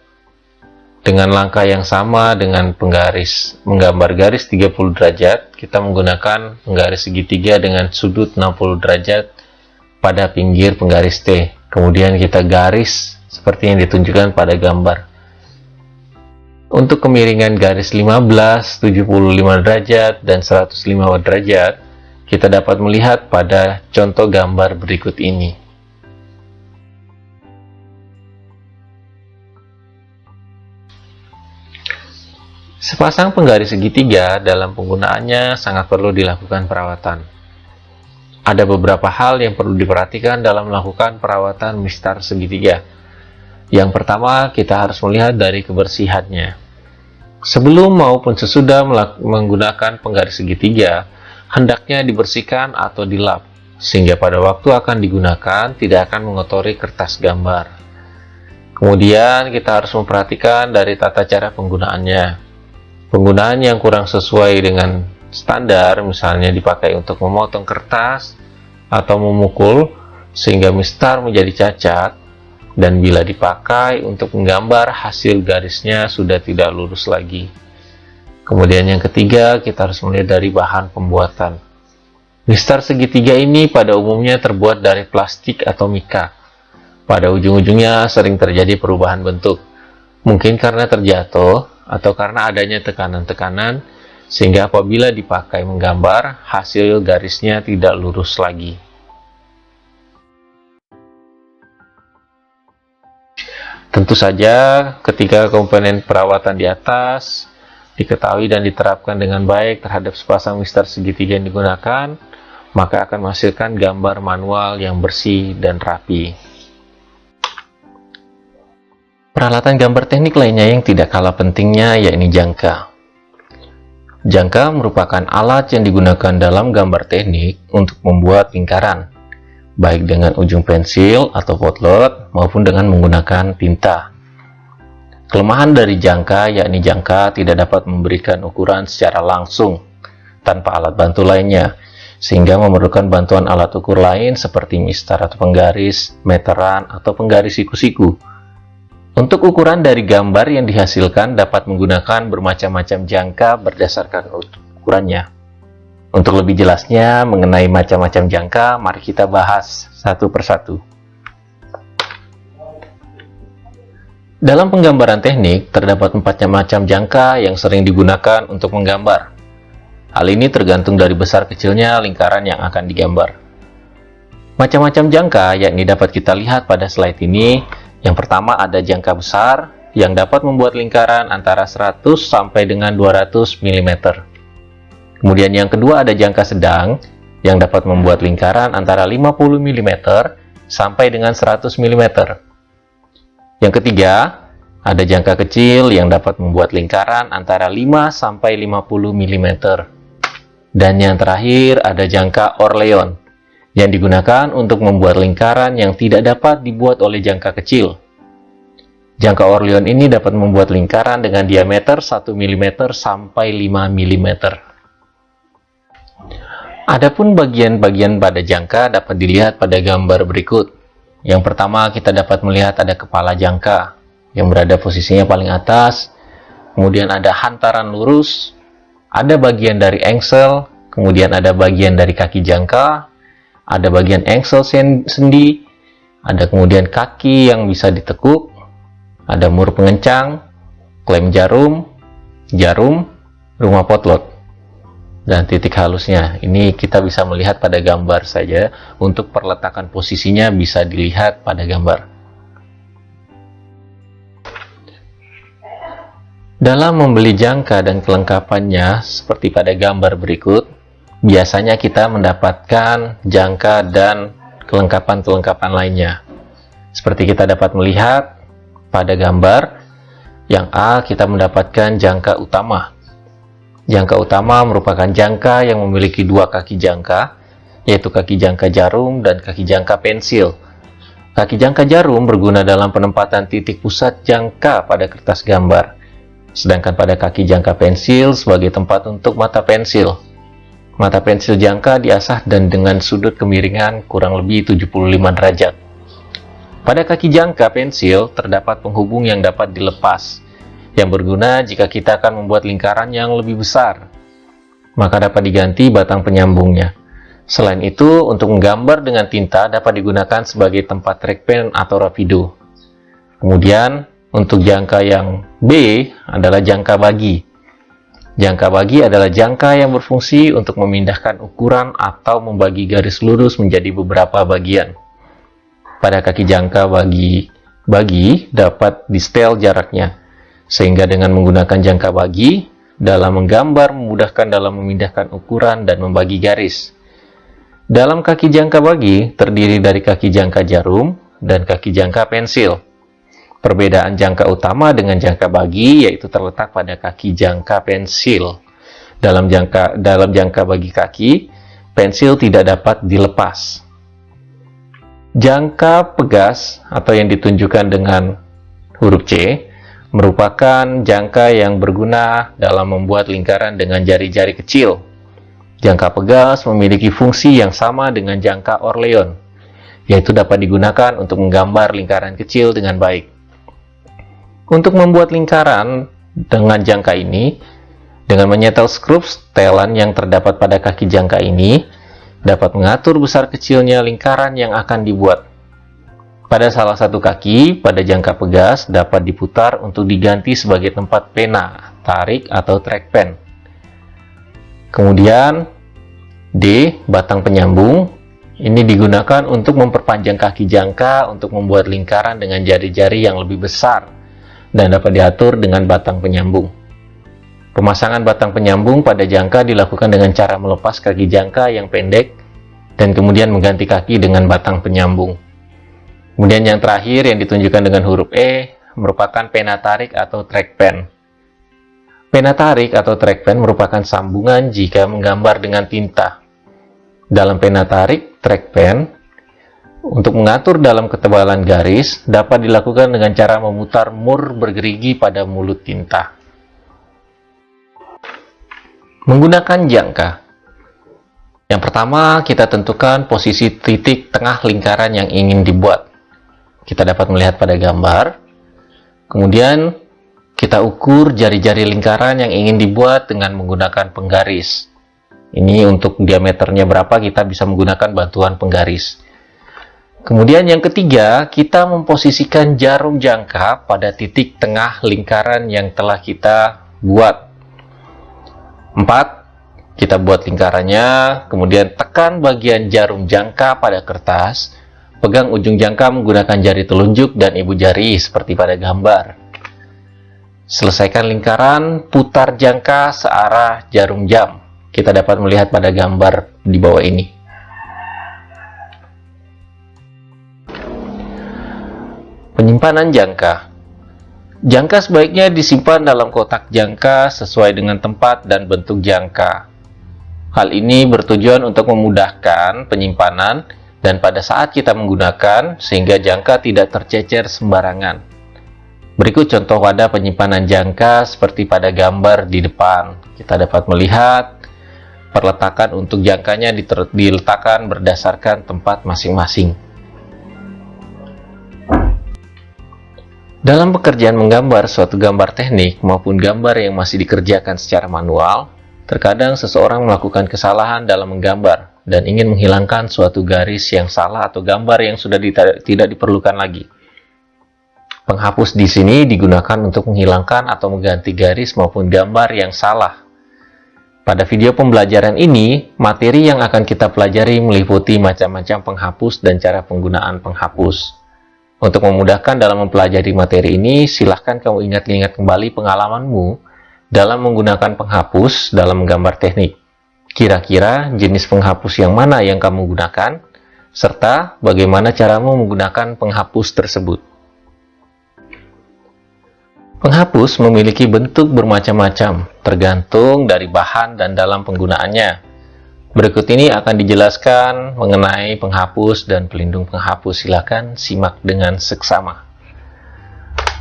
dengan langkah yang sama dengan menggambar garis 30 derajat, kita menggunakan penggaris segitiga dengan sudut 60 derajat pada pinggir penggaris T. Kemudian kita garis seperti yang ditunjukkan pada gambar. Untuk kemiringan garis 15, 75 derajat, dan 105 derajat, kita dapat melihat pada contoh gambar berikut ini. Sepasang penggaris segitiga dalam penggunaannya sangat perlu dilakukan perawatan. Ada beberapa hal yang perlu diperhatikan dalam melakukan perawatan mistar segitiga. Yang pertama, kita harus melihat dari kebersihannya. Sebelum maupun sesudah menggunakan penggaris segitiga, hendaknya dibersihkan atau dilap, sehingga pada waktu akan digunakan tidak akan mengotori kertas gambar. Kemudian kita harus memperhatikan dari tata cara penggunaannya. Penggunaan yang kurang sesuai dengan standar, misalnya dipakai untuk memotong kertas atau memukul sehingga mistar menjadi cacat, dan bila dipakai untuk menggambar, hasil garisnya sudah tidak lurus lagi. Kemudian yang ketiga, kita harus melihat dari bahan pembuatan. Mistar segitiga ini pada umumnya terbuat dari plastik atau mika. Pada ujung-ujungnya sering terjadi perubahan bentuk, mungkin karena terjatuh atau karena adanya tekanan-tekanan, sehingga apabila dipakai menggambar, hasil garisnya tidak lurus lagi. Tentu saja, ketika komponen perawatan di atas diketahui dan diterapkan dengan baik terhadap sepasang mistar segitiga yang digunakan, maka akan menghasilkan gambar manual yang bersih dan rapi. Peralatan gambar teknik lainnya yang tidak kalah pentingnya yakni jangka. Jangka merupakan alat yang digunakan dalam gambar teknik untuk membuat lingkaran, baik dengan ujung pensil atau potlot maupun dengan menggunakan tinta. Kelemahan dari jangka yakni jangka tidak dapat memberikan ukuran secara langsung tanpa alat bantu lainnya, sehingga memerlukan bantuan alat ukur lain seperti mistar atau penggaris, meteran, atau penggaris siku-siku. Untuk ukuran dari gambar yang dihasilkan dapat menggunakan bermacam-macam jangka berdasarkan ukurannya. Untuk lebih jelasnya mengenai macam-macam jangka, mari kita bahas satu persatu. Dalam penggambaran teknik, terdapat 4 macam jangka yang sering digunakan untuk menggambar. Hal ini tergantung dari besar kecilnya lingkaran yang akan digambar. Macam-macam jangka yakni dapat kita lihat pada slide ini. Yang pertama ada jangka besar yang dapat membuat lingkaran antara 100 sampai dengan 200 mm. Kemudian yang kedua ada jangka sedang yang dapat membuat lingkaran antara 50 mm sampai dengan 100 mm. Yang ketiga ada jangka kecil yang dapat membuat lingkaran antara 5 sampai 50 mm. Dan yang terakhir ada jangka Orleon yang digunakan untuk membuat lingkaran yang tidak dapat dibuat oleh jangka kecil. Jangka Orleon ini dapat membuat lingkaran dengan diameter 1 mm sampai 5 mm. Adapun bagian-bagian pada jangka dapat dilihat pada gambar berikut. Yang pertama kita dapat melihat ada kepala jangka yang berada posisinya paling atas, kemudian ada hantaran lurus, ada bagian dari engsel, kemudian ada bagian dari kaki jangka, ada bagian engsel sendi, ada kemudian kaki yang bisa ditekuk, ada mur pengencang, klem jarum, rumah potlot, dan titik halusnya. Ini kita bisa melihat pada gambar saja. Untuk perletakan posisinya bisa dilihat pada gambar. Dalam membeli jangka dan kelengkapannya, seperti pada gambar berikut, biasanya kita mendapatkan jangka dan kelengkapan-kelengkapan lainnya. Seperti kita dapat melihat pada gambar, yang A kita mendapatkan jangka utama. Jangka utama merupakan jangka yang memiliki dua kaki jangka, yaitu kaki jangka jarum dan kaki jangka pensil. Kaki jangka jarum berguna dalam penempatan titik pusat jangka pada kertas gambar, sedangkan pada kaki jangka pensil sebagai tempat untuk mata pensil. Mata pensil jangka diasah dan dengan sudut kemiringan kurang lebih 75 derajat. Pada kaki jangka pensil terdapat penghubung yang dapat dilepas, yang berguna jika kita akan membuat lingkaran yang lebih besar, maka dapat diganti batang penyambungnya. Selain itu, untuk menggambar dengan tinta dapat digunakan sebagai tempat trackpen atau rapido. Kemudian, untuk jangka yang B adalah jangka bagi. Jangka bagi adalah jangka yang berfungsi untuk memindahkan ukuran atau membagi garis lurus menjadi beberapa bagian. Pada kaki jangka bagi dapat di-setel jaraknya, sehingga dengan menggunakan jangka bagi, dalam menggambar memudahkan dalam memindahkan ukuran dan membagi garis. Dalam kaki jangka bagi terdiri dari kaki jangka jarum dan kaki jangka pensil. Perbedaan jangka utama dengan jangka bagi yaitu terletak pada kaki jangka pensil. Dalam jangka bagi kaki, pensil tidak dapat dilepas. Jangka pegas atau yang ditunjukkan dengan huruf C merupakan jangka yang berguna dalam membuat lingkaran dengan jari-jari kecil. Jangka pegas memiliki fungsi yang sama dengan jangka Orleon, yaitu dapat digunakan untuk menggambar lingkaran kecil dengan baik. Untuk membuat lingkaran dengan jangka ini, dengan menyetel skrup setelan yang terdapat pada kaki jangka ini, dapat mengatur besar kecilnya lingkaran yang akan dibuat. Pada salah satu kaki, pada jangka pegas, dapat diputar untuk diganti sebagai tempat pena, tarik, atau trackpen. Kemudian, D, batang penyambung. Ini digunakan untuk memperpanjang kaki jangka untuk membuat lingkaran dengan jari-jari yang lebih besar dan dapat diatur dengan batang penyambung. Pemasangan batang penyambung pada jangka dilakukan dengan cara melepas kaki jangka yang pendek dan kemudian mengganti kaki dengan batang penyambung. Kemudian yang terakhir yang ditunjukkan dengan huruf E merupakan pena tarik atau trackpen. Pena tarik atau trackpen merupakan sambungan jika menggambar dengan tinta. Dalam pena tarik, trackpen, untuk mengatur dalam ketebalan garis, dapat dilakukan dengan cara memutar mur bergerigi pada mulut tinta. Menggunakan jangka. Yang pertama, kita tentukan posisi titik tengah lingkaran yang ingin dibuat. Kita dapat melihat pada gambar. Kemudian, kita ukur jari-jari lingkaran yang ingin dibuat dengan menggunakan penggaris. Ini untuk diameternya berapa, kita bisa menggunakan bantuan penggaris. Kemudian yang ketiga, kita memposisikan jarum jangka pada titik tengah lingkaran yang telah kita buat. 4. Kita buat lingkarannya, kemudian tekan bagian jarum jangka pada kertas, pegang ujung jangka menggunakan jari telunjuk dan ibu jari seperti pada gambar. Selesaikan lingkaran, putar jangka searah jarum jam. Kita dapat melihat pada gambar di bawah ini. Penyimpanan jangka. Jangka sebaiknya disimpan dalam kotak jangka sesuai dengan tempat dan bentuk jangka. Hal ini bertujuan untuk memudahkan penyimpanan dan pada saat kita menggunakan sehingga jangka tidak tercecer sembarangan. Berikut contoh wadah penyimpanan jangka seperti pada gambar di depan. Kita dapat melihat perletakan untuk jangkanya diletakkan berdasarkan tempat masing-masing. Dalam pekerjaan menggambar suatu gambar teknik maupun gambar yang masih dikerjakan secara manual, terkadang seseorang melakukan kesalahan dalam menggambar. dan ingin menghilangkan suatu garis yang salah atau gambar yang sudah tidak diperlukan lagi. Penghapus di sini digunakan untuk menghilangkan atau mengganti garis maupun gambar yang salah. Pada video pembelajaran ini, materi yang akan kita pelajari meliputi macam-macam penghapus dan cara penggunaan penghapus. Untuk memudahkan dalam mempelajari materi ini, silahkan kamu ingat-ingat kembali pengalamanmu dalam menggunakan penghapus dalam menggambar teknik. Kira-kira jenis penghapus yang mana yang kamu gunakan, serta bagaimana caramu menggunakan penghapus tersebut. Penghapus memiliki bentuk bermacam-macam, tergantung dari bahan dan dalam penggunaannya. Berikut ini akan dijelaskan mengenai penghapus dan pelindung penghapus. Silakan simak dengan seksama.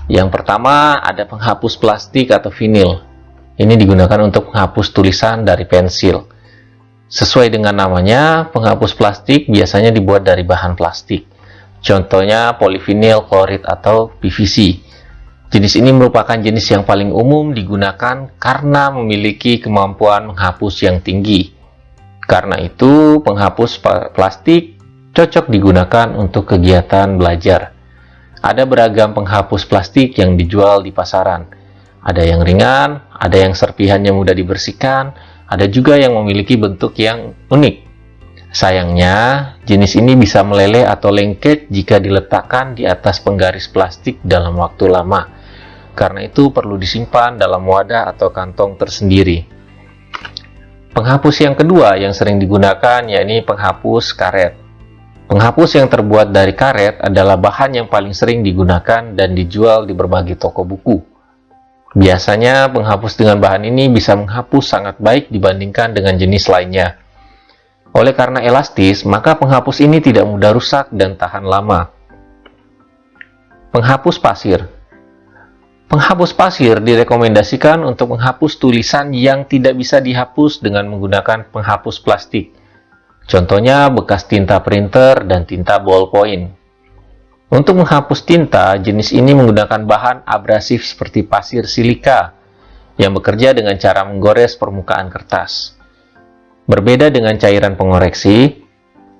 Yang pertama, ada penghapus plastik atau vinil. Ini digunakan untuk menghapus tulisan dari pensil. Sesuai dengan namanya, penghapus plastik biasanya dibuat dari bahan plastik. Contohnya polivinil klorid atau PVC. Jenis ini merupakan jenis yang paling umum digunakan karena memiliki kemampuan menghapus yang tinggi. Karena itu, penghapus plastik cocok digunakan untuk kegiatan belajar. Ada beragam penghapus plastik yang dijual di pasaran. Ada yang ringan, ada yang serpihannya mudah dibersihkan, ada juga yang memiliki bentuk yang unik. Sayangnya, jenis ini bisa meleleh atau lengket jika diletakkan di atas penggaris plastik dalam waktu lama. Karena itu perlu disimpan dalam wadah atau kantong tersendiri. Penghapus yang kedua yang sering digunakan yakni penghapus karet. Penghapus yang terbuat dari karet adalah bahan yang paling sering digunakan dan dijual di berbagai toko buku. Biasanya penghapus dengan bahan ini bisa menghapus sangat baik dibandingkan dengan jenis lainnya. Oleh karena elastis, maka penghapus ini tidak mudah rusak dan tahan lama. Penghapus pasir. Penghapus pasir direkomendasikan untuk menghapus tulisan yang tidak bisa dihapus dengan menggunakan penghapus plastik. Contohnya bekas tinta printer dan tinta ballpoint. Untuk menghapus tinta, jenis ini menggunakan bahan abrasif seperti pasir silika yang bekerja dengan cara menggores permukaan kertas. Berbeda dengan cairan pengoreksi,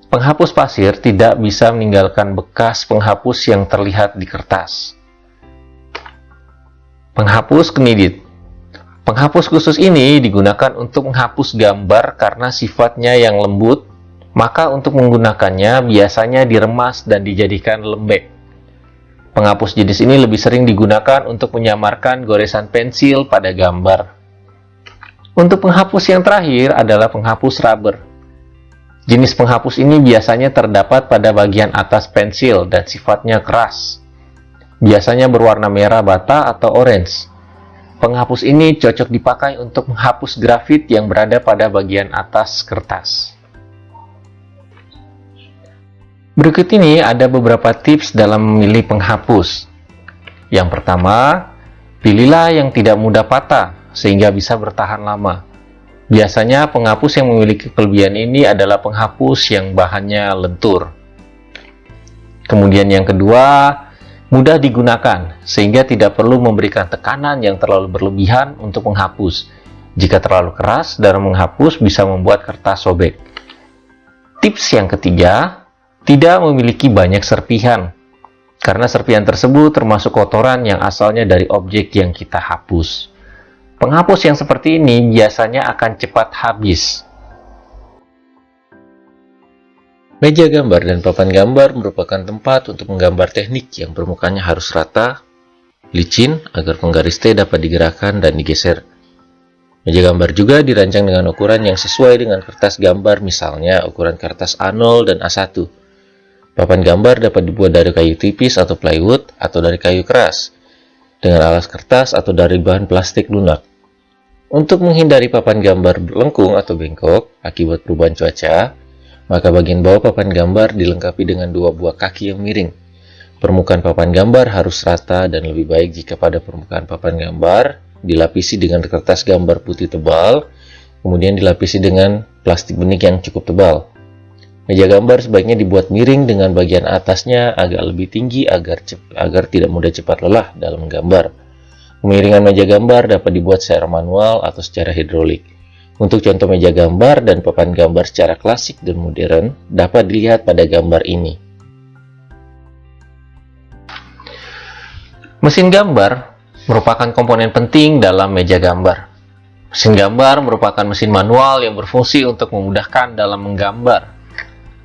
penghapus pasir tidak bisa meninggalkan bekas penghapus yang terlihat di kertas. Penghapus knided. Penghapus khusus ini digunakan untuk menghapus gambar karena sifatnya yang lembut, maka untuk menggunakannya biasanya diremas dan dijadikan lembek. Penghapus jenis ini lebih sering digunakan untuk menyamarkan goresan pensil pada gambar. Untuk penghapus yang terakhir adalah penghapus rubber. Jenis penghapus ini biasanya terdapat pada bagian atas pensil dan sifatnya keras. Biasanya berwarna merah bata atau orange. Penghapus ini cocok dipakai untuk menghapus grafit yang berada pada bagian atas kertas. Berikut ini ada beberapa tips dalam memilih penghapus. Yang pertama, pilihlah yang tidak mudah patah sehingga bisa bertahan lama. Biasanya penghapus yang memiliki kelebihan ini adalah penghapus yang bahannya lentur. Kemudian yang kedua, mudah digunakan, sehingga tidak perlu memberikan tekanan yang terlalu berlebihan untuk menghapus. Jika terlalu keras dalam menghapus bisa membuat kertas sobek. Tips yang ketiga, tidak memiliki banyak serpihan, karena serpihan tersebut termasuk kotoran yang asalnya dari objek yang kita hapus. Penghapus yang seperti ini biasanya akan cepat habis. Meja gambar dan papan gambar merupakan tempat untuk menggambar teknik yang permukaannya harus rata, licin agar penggaris T dapat digerakkan dan digeser. Meja gambar juga dirancang dengan ukuran yang sesuai dengan kertas gambar, misalnya ukuran kertas A0 dan A1. Papan gambar dapat dibuat dari kayu tipis atau plywood atau dari kayu keras, dengan alas kertas atau dari bahan plastik lunak. Untuk menghindari papan gambar lengkung atau bengkok akibat perubahan cuaca, maka bagian bawah papan gambar dilengkapi dengan dua buah kaki yang miring. Permukaan papan gambar harus rata dan lebih baik jika pada permukaan papan gambar dilapisi dengan kertas gambar putih tebal, kemudian dilapisi dengan plastik benik yang cukup tebal. Meja gambar sebaiknya dibuat miring dengan bagian atasnya agak lebih tinggi agar tidak mudah cepat lelah dalam menggambar. Pemiringan meja gambar dapat dibuat secara manual atau secara hidrolik. Untuk contoh meja gambar dan papan gambar secara klasik dan modern dapat dilihat pada gambar ini. Mesin gambar merupakan komponen penting dalam meja gambar. Mesin gambar merupakan mesin manual yang berfungsi untuk memudahkan dalam menggambar.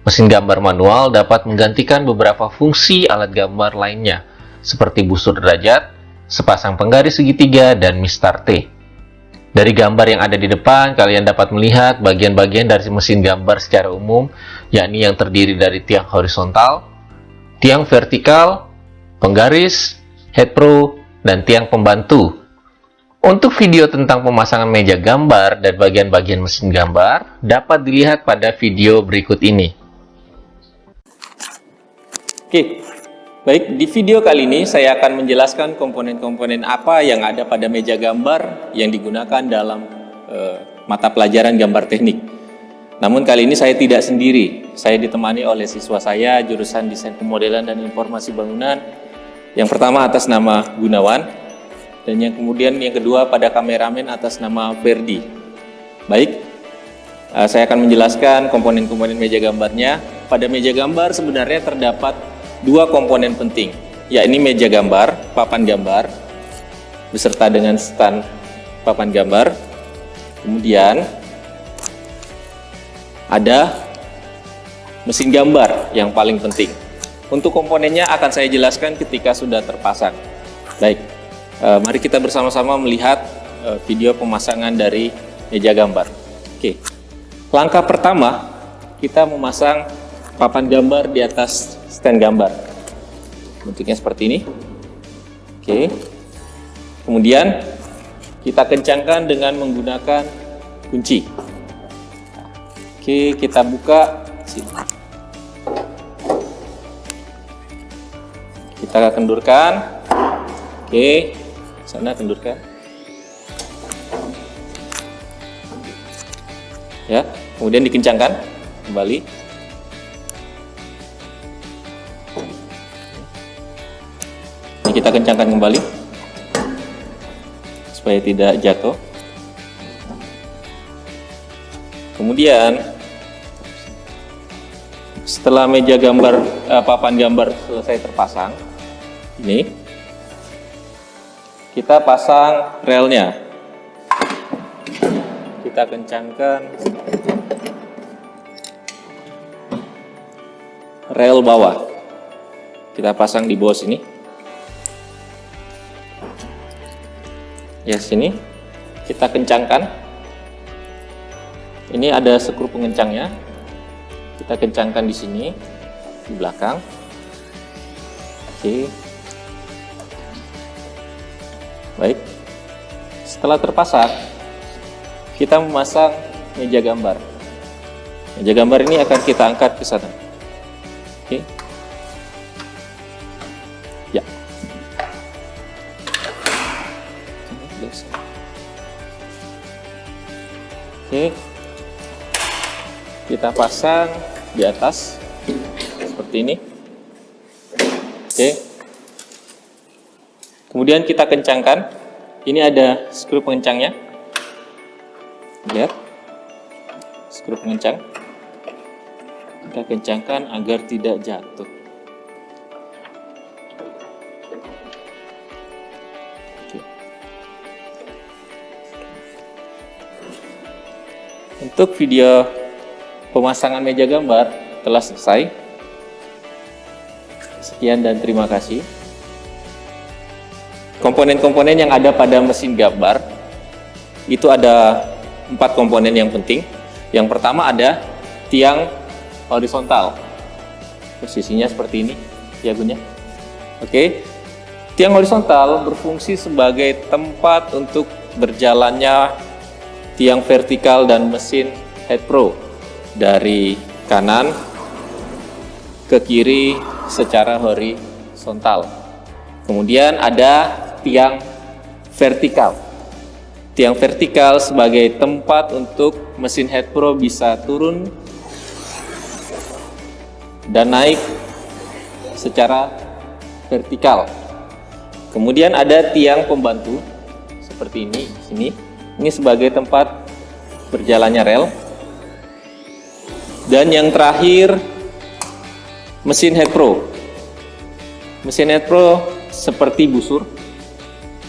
Mesin gambar manual dapat menggantikan beberapa fungsi alat gambar lainnya, seperti busur derajat, sepasang penggaris segitiga, dan mistar T. Dari gambar yang ada di depan, kalian dapat melihat bagian-bagian dari mesin gambar secara umum, yakni yang terdiri dari tiang horizontal, tiang vertikal, penggaris, head pro, dan tiang pembantu. Untuk video tentang pemasangan meja gambar dan bagian-bagian mesin gambar, dapat dilihat pada video berikut ini. Oke, baik, di video kali ini saya akan menjelaskan komponen-komponen apa yang ada pada meja gambar yang digunakan dalam mata pelajaran gambar teknik. Namun kali ini saya tidak sendiri, saya ditemani oleh siswa saya jurusan Desain Pemodelan dan Informasi Bangunan. Yang pertama atas nama Gunawan, dan yang kedua pada kameramen atas nama Ferdi. Baik, saya akan menjelaskan komponen-komponen meja gambarnya. Pada meja gambar sebenarnya terdapat dua komponen penting, yakni meja gambar, papan gambar, beserta dengan stand papan gambar. Kemudian ada mesin gambar yang paling penting. Untuk komponennya akan saya jelaskan ketika sudah terpasang. Baik, mari kita bersama-sama melihat video pemasangan dari meja gambar. Oke, langkah pertama kita memasang papan gambar di atas stand gambar. Bentuknya seperti ini. Oke. Kemudian kita kencangkan dengan menggunakan kunci. Oke, kita buka sini. Kita kendurkan. Oke, sana kendurkan. Ya, kemudian dikencangkan kembali. Kita kencangkan kembali supaya tidak jatuh. Kemudian setelah meja gambar papan gambar selesai terpasang, ini kita pasang relnya. Kita kencangkan rel bawah. Kita pasang di bawah sini. Ya, sini kita kencangkan. Ini ada skru pengencangnya. Kita kencangkan di sini, di belakang. Oke. Baik. Setelah terpasang, kita memasang meja gambar. Meja gambar ini akan kita angkat ke sana. Oke. Ya. Oke, kita pasang di atas seperti ini. Oke, kemudian kita kencangkan. Ini ada skru pengencangnya. Lihat, skru pengencang. Kita kencangkan agar tidak jatuh. Untuk video pemasangan meja gambar telah selesai. Sekian dan terima kasih. Komponen-komponen yang ada pada mesin gambar itu ada 4 komponen yang penting. Yang pertama ada tiang horizontal. Posisinya seperti ini, tiangnya. Oke. Tiang horizontal berfungsi sebagai tempat untuk berjalannya tiang vertikal dan mesin head pro dari kanan ke kiri secara horizontal. Kemudian ada tiang vertikal. Tiang vertikal sebagai tempat untuk mesin head pro bisa turun dan naik secara vertikal. Kemudian ada tiang pembantu seperti ini, sini. Ini sebagai tempat berjalannya rel. Dan yang terakhir, mesin head pro. Mesin head pro seperti busur.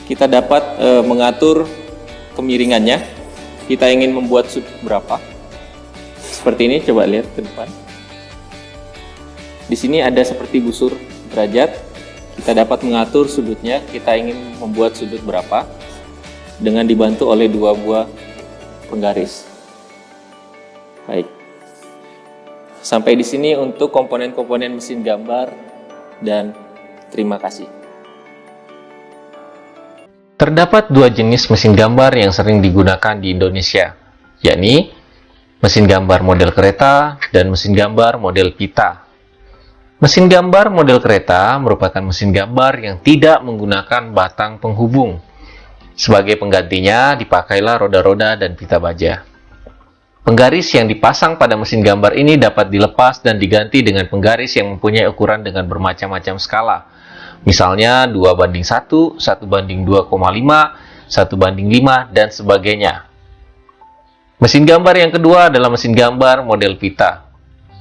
Kita dapat mengatur kemiringannya. Kita ingin membuat sudut berapa. Seperti ini, coba lihat ke depan. Di sini ada seperti busur derajat. Kita dapat mengatur sudutnya. Kita ingin membuat sudut berapa dengan dibantu oleh 2 buah penggaris. Baik. Sampai di sini untuk komponen-komponen mesin gambar, dan terima kasih. Terdapat 2 jenis mesin gambar yang sering digunakan di Indonesia, yakni mesin gambar model kereta dan mesin gambar model pita. Mesin gambar model kereta merupakan mesin gambar yang tidak menggunakan batang penghubung. Sebagai penggantinya, dipakailah roda-roda dan pita baja. Penggaris yang dipasang pada mesin gambar ini dapat dilepas dan diganti dengan penggaris yang mempunyai ukuran dengan bermacam-macam skala. Misalnya 2:1, 1:2,5, 1:5, dan sebagainya. Mesin gambar yang kedua adalah mesin gambar model pita.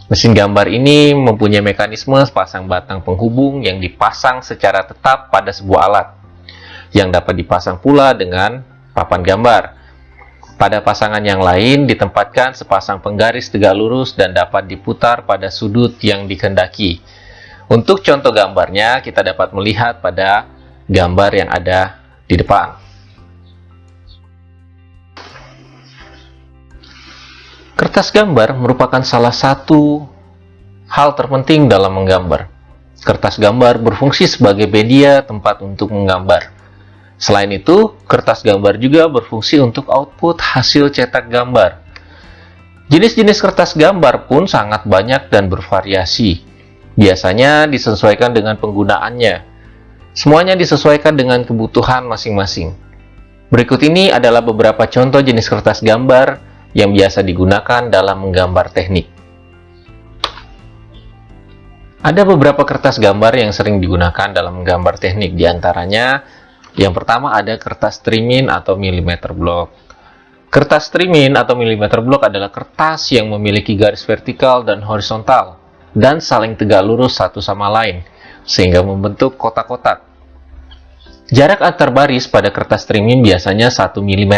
Mesin gambar ini mempunyai mekanisme pasang batang penghubung yang dipasang secara tetap pada sebuah alat, yang dapat dipasang pula dengan papan gambar. Pada pasangan yang lain ditempatkan sepasang penggaris tegak lurus dan dapat diputar pada sudut yang dikehendaki. Untuk contoh gambarnya, kita dapat melihat pada gambar yang ada di depan. Kertas gambar merupakan salah satu hal terpenting dalam menggambar. Kertas gambar berfungsi sebagai media tempat untuk menggambar. Selain itu, kertas gambar juga berfungsi untuk output hasil cetak gambar. Jenis-jenis kertas gambar pun sangat banyak dan bervariasi. Biasanya disesuaikan dengan penggunaannya. Semuanya disesuaikan dengan kebutuhan masing-masing. Berikut ini adalah beberapa contoh jenis kertas gambar yang biasa digunakan dalam menggambar teknik. Ada beberapa kertas gambar yang sering digunakan dalam menggambar teknik, diantaranya yang pertama ada kertas trimin atau milimeter block. Kertas trimin atau milimeter block adalah kertas yang memiliki garis vertikal dan horizontal dan saling tegak lurus satu sama lain, sehingga membentuk kotak-kotak. Jarak antar baris pada kertas trimin biasanya 1 mm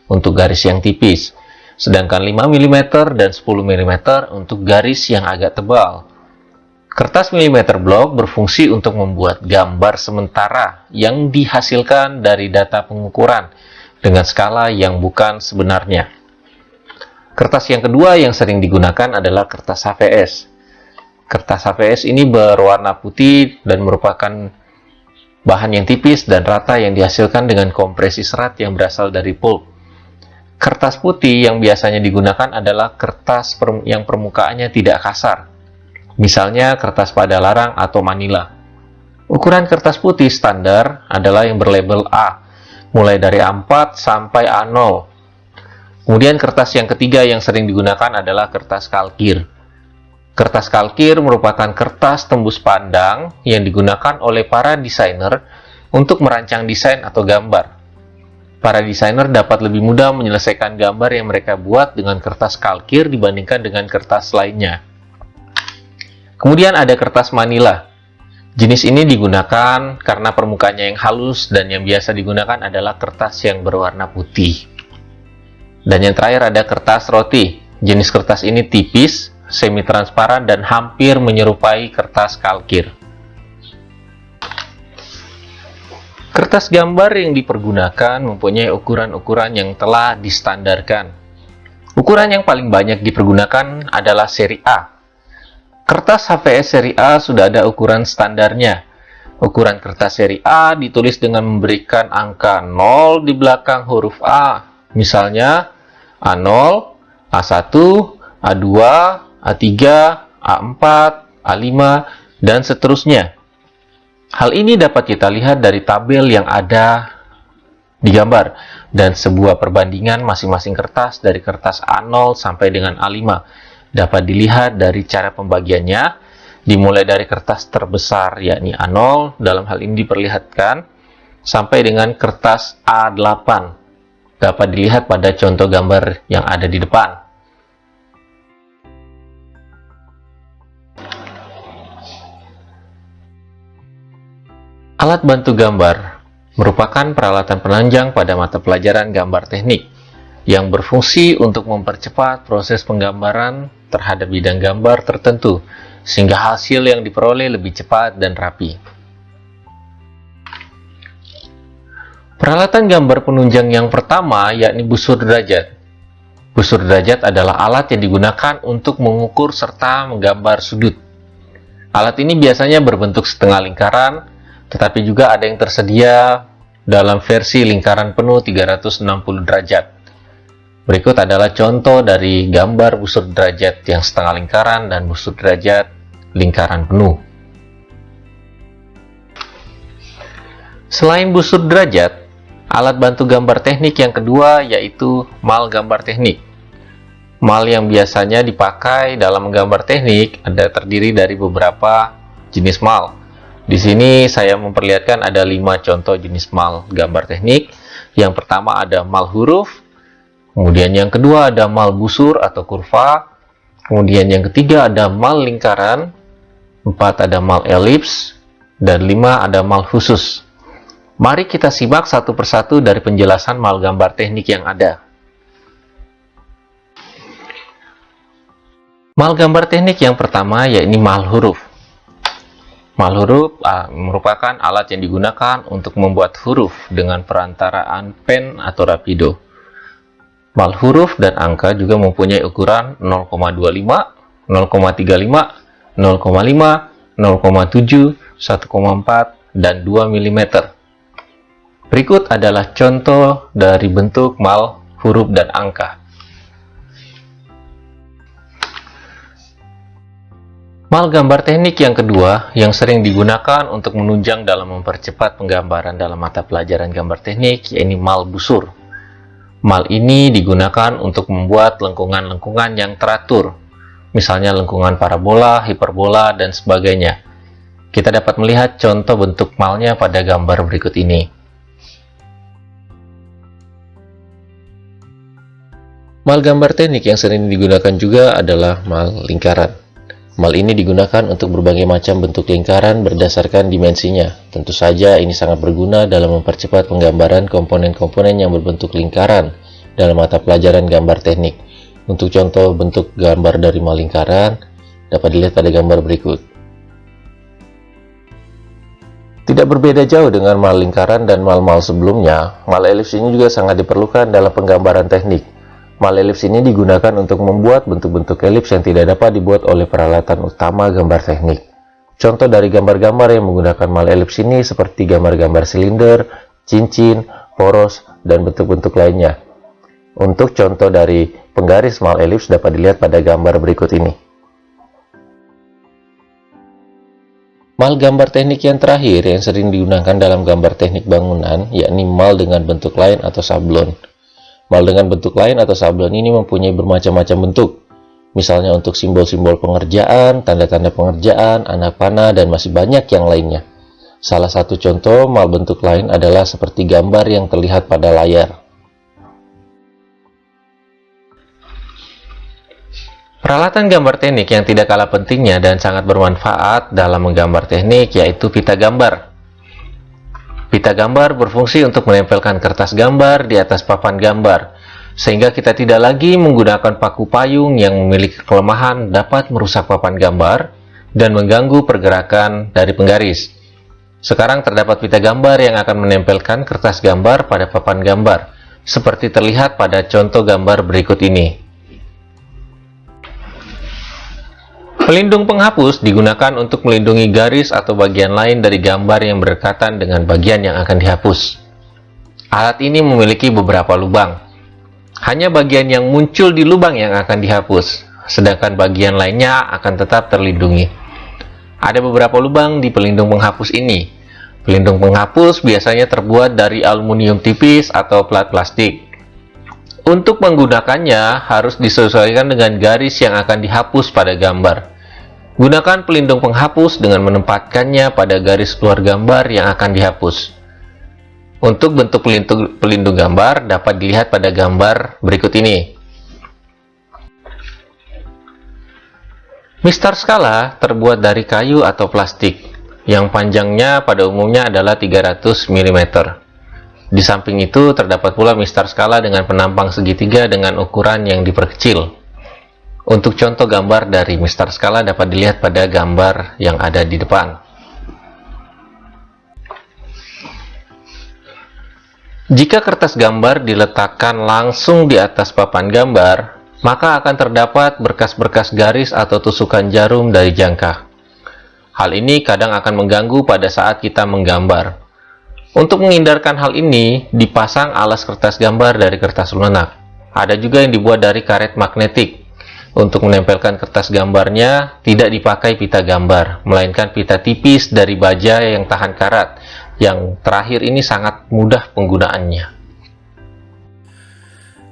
untuk garis yang tipis, sedangkan 5 mm dan 10 mm untuk garis yang agak tebal. Kertas milimeter block berfungsi untuk membuat gambar sementara yang dihasilkan dari data pengukuran dengan skala yang bukan sebenarnya. Kertas yang kedua yang sering digunakan adalah kertas HVS. Kertas HVS ini berwarna putih dan merupakan bahan yang tipis dan rata yang dihasilkan dengan kompresi serat yang berasal dari pulp. Kertas putih yang biasanya digunakan adalah kertas yang permukaannya tidak kasar. Misalnya kertas pada larang atau manila. Ukuran kertas putih standar adalah yang berlabel A, mulai dari A4 sampai A0. Kemudian kertas yang ketiga yang sering digunakan adalah kertas kalkir. Kertas kalkir merupakan kertas tembus pandang yang digunakan oleh para desainer untuk merancang desain atau gambar. Para desainer dapat lebih mudah menyelesaikan gambar yang mereka buat dengan kertas kalkir dibandingkan dengan kertas lainnya. Kemudian ada kertas manila. Jenis ini digunakan karena permukaannya yang halus dan yang biasa digunakan adalah kertas yang berwarna putih. Dan yang terakhir ada kertas roti. Jenis kertas ini tipis, semi-transparan, dan hampir menyerupai kertas kalkir. Kertas gambar yang dipergunakan mempunyai ukuran-ukuran yang telah distandarkan. Ukuran yang paling banyak dipergunakan adalah seri A. Kertas HVS seri A sudah ada ukuran standarnya. Ukuran kertas seri A ditulis dengan memberikan angka 0 di belakang huruf A. Misalnya A0, A1, A2, A3, A4, A5, dan seterusnya. Hal ini dapat kita lihat dari tabel yang ada di gambar dan sebuah perbandingan masing-masing kertas dari kertas A0 sampai dengan A5. Dapat dilihat dari cara pembagiannya, dimulai dari kertas terbesar yakni A0, dalam hal ini diperlihatkan, sampai dengan kertas A8. dapat dilihat pada contoh gambar yang ada di depan. Alat bantu gambar merupakan peralatan penunjang pada mata pelajaran gambar teknik yang berfungsi untuk mempercepat proses penggambaran terhadap bidang gambar tertentu sehingga hasil yang diperoleh lebih cepat dan rapi. Peralatan gambar penunjang yang pertama yakni busur derajat. Busur derajat adalah alat yang digunakan untuk mengukur serta menggambar sudut. Alat ini biasanya berbentuk setengah lingkaran, tetapi juga ada yang tersedia dalam versi lingkaran penuh 360 derajat. Berikut adalah contoh dari gambar busur derajat yang setengah lingkaran dan busur derajat lingkaran penuh. Selain busur derajat, alat bantu gambar teknik yang kedua yaitu mal gambar teknik. Mal yang biasanya dipakai dalam menggambar teknik ada terdiri dari beberapa jenis mal. Di sini saya memperlihatkan ada 5 contoh jenis mal gambar teknik. Yang pertama ada mal huruf, kemudian yang kedua ada mal busur atau kurva, kemudian yang ketiga ada mal lingkaran, 4 ada mal elips, dan 5 ada mal khusus. Mari kita simak satu persatu dari penjelasan mal gambar teknik yang ada. Mal gambar teknik yang pertama yakni mal huruf. Mal huruf merupakan alat yang digunakan untuk membuat huruf dengan perantaraan pen atau rapido. Mal huruf dan angka juga mempunyai ukuran 0,25, 0,35, 0,5, 0,7, 1,4, dan 2 mm. Berikut adalah contoh dari bentuk mal huruf dan angka. Mal gambar teknik yang kedua yang sering digunakan untuk menunjang dalam mempercepat penggambaran dalam mata pelajaran gambar teknik yaitu mal busur. Mal ini digunakan untuk membuat lengkungan-lengkungan yang teratur, misalnya lengkungan parabola, hiperbola, dan sebagainya. Kita dapat melihat contoh bentuk malnya pada gambar berikut ini. Mal gambar teknik yang sering digunakan juga adalah mal lingkaran. Mal ini digunakan untuk berbagai macam bentuk lingkaran berdasarkan dimensinya. Tentu saja ini sangat berguna dalam mempercepat penggambaran komponen-komponen yang berbentuk lingkaran dalam mata pelajaran gambar teknik. Untuk contoh bentuk gambar dari mal lingkaran dapat dilihat pada gambar berikut. Tidak berbeda jauh dengan mal lingkaran dan mal-mal sebelumnya, mal elips ini juga sangat diperlukan dalam penggambaran teknik. Mal elips ini digunakan untuk membuat bentuk-bentuk elips yang tidak dapat dibuat oleh peralatan utama gambar teknik. Contoh dari gambar-gambar yang menggunakan mal elips ini seperti gambar-gambar silinder, cincin, poros, dan bentuk-bentuk lainnya. Untuk contoh dari penggaris mal elips dapat dilihat pada gambar berikut ini. Mal gambar teknik yang terakhir yang sering digunakan dalam gambar teknik bangunan yakni mal dengan bentuk lain atau sablon. Mal dengan bentuk lain atau sablon ini mempunyai bermacam-macam bentuk, misalnya untuk simbol-simbol pengerjaan, tanda-tanda pengerjaan, anak panah, dan masih banyak yang lainnya. Salah satu contoh mal bentuk lain adalah seperti gambar yang terlihat pada layar. Peralatan gambar teknik yang tidak kalah pentingnya dan sangat bermanfaat dalam menggambar teknik yaitu pita gambar. Pita gambar berfungsi untuk menempelkan kertas gambar di atas papan gambar, sehingga kita tidak lagi menggunakan paku payung yang memiliki kelemahan dapat merusak papan gambar dan mengganggu pergerakan dari penggaris. Sekarang terdapat pita gambar yang akan menempelkan kertas gambar pada papan gambar, seperti terlihat pada contoh gambar berikut ini. Pelindung penghapus digunakan untuk melindungi garis atau bagian lain dari gambar yang berdekatan dengan bagian yang akan dihapus. Alat ini memiliki beberapa lubang. Hanya bagian yang muncul di lubang yang akan dihapus, sedangkan bagian lainnya akan tetap terlindungi. Ada beberapa lubang di pelindung penghapus ini. Pelindung penghapus biasanya terbuat dari aluminium tipis atau plat plastik. Untuk menggunakannya harus disesuaikan dengan garis yang akan dihapus pada gambar. Gunakan pelindung penghapus dengan menempatkannya pada garis keluar gambar yang akan dihapus. Untuk bentuk pelindung gambar dapat dilihat pada gambar berikut ini. Mistar skala terbuat dari kayu atau plastik, yang panjangnya pada umumnya adalah 300 mm. Di samping itu terdapat pula mistar skala dengan penampang segitiga dengan ukuran yang diperkecil. Untuk contoh gambar dari mistar skala dapat dilihat pada gambar yang ada di depan. Jika kertas gambar diletakkan langsung di atas papan gambar, maka akan terdapat berkas-berkas garis atau tusukan jarum dari jangka. Hal ini kadang akan mengganggu pada saat kita menggambar. Untuk menghindarkan hal ini, dipasang alas kertas gambar dari kertas lunak. Ada juga yang dibuat dari karet magnetik. Untuk menempelkan kertas gambarnya, tidak dipakai pita gambar, melainkan pita tipis dari baja yang tahan karat. Yang terakhir ini sangat mudah penggunaannya.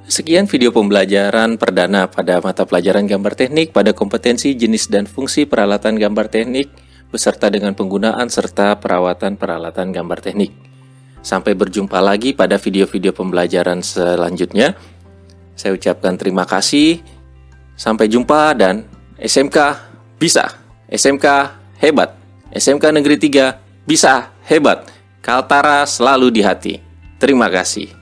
Sekian video pembelajaran perdana pada mata pelajaran gambar teknik pada kompetensi jenis dan fungsi peralatan gambar teknik beserta dengan penggunaan serta perawatan peralatan gambar teknik. Sampai berjumpa lagi pada video-video pembelajaran selanjutnya. Saya ucapkan terima kasih. Sampai jumpa dan SMK bisa. SMK hebat. SMK Negeri 3 bisa hebat. Kaltara selalu di hati. Terima kasih.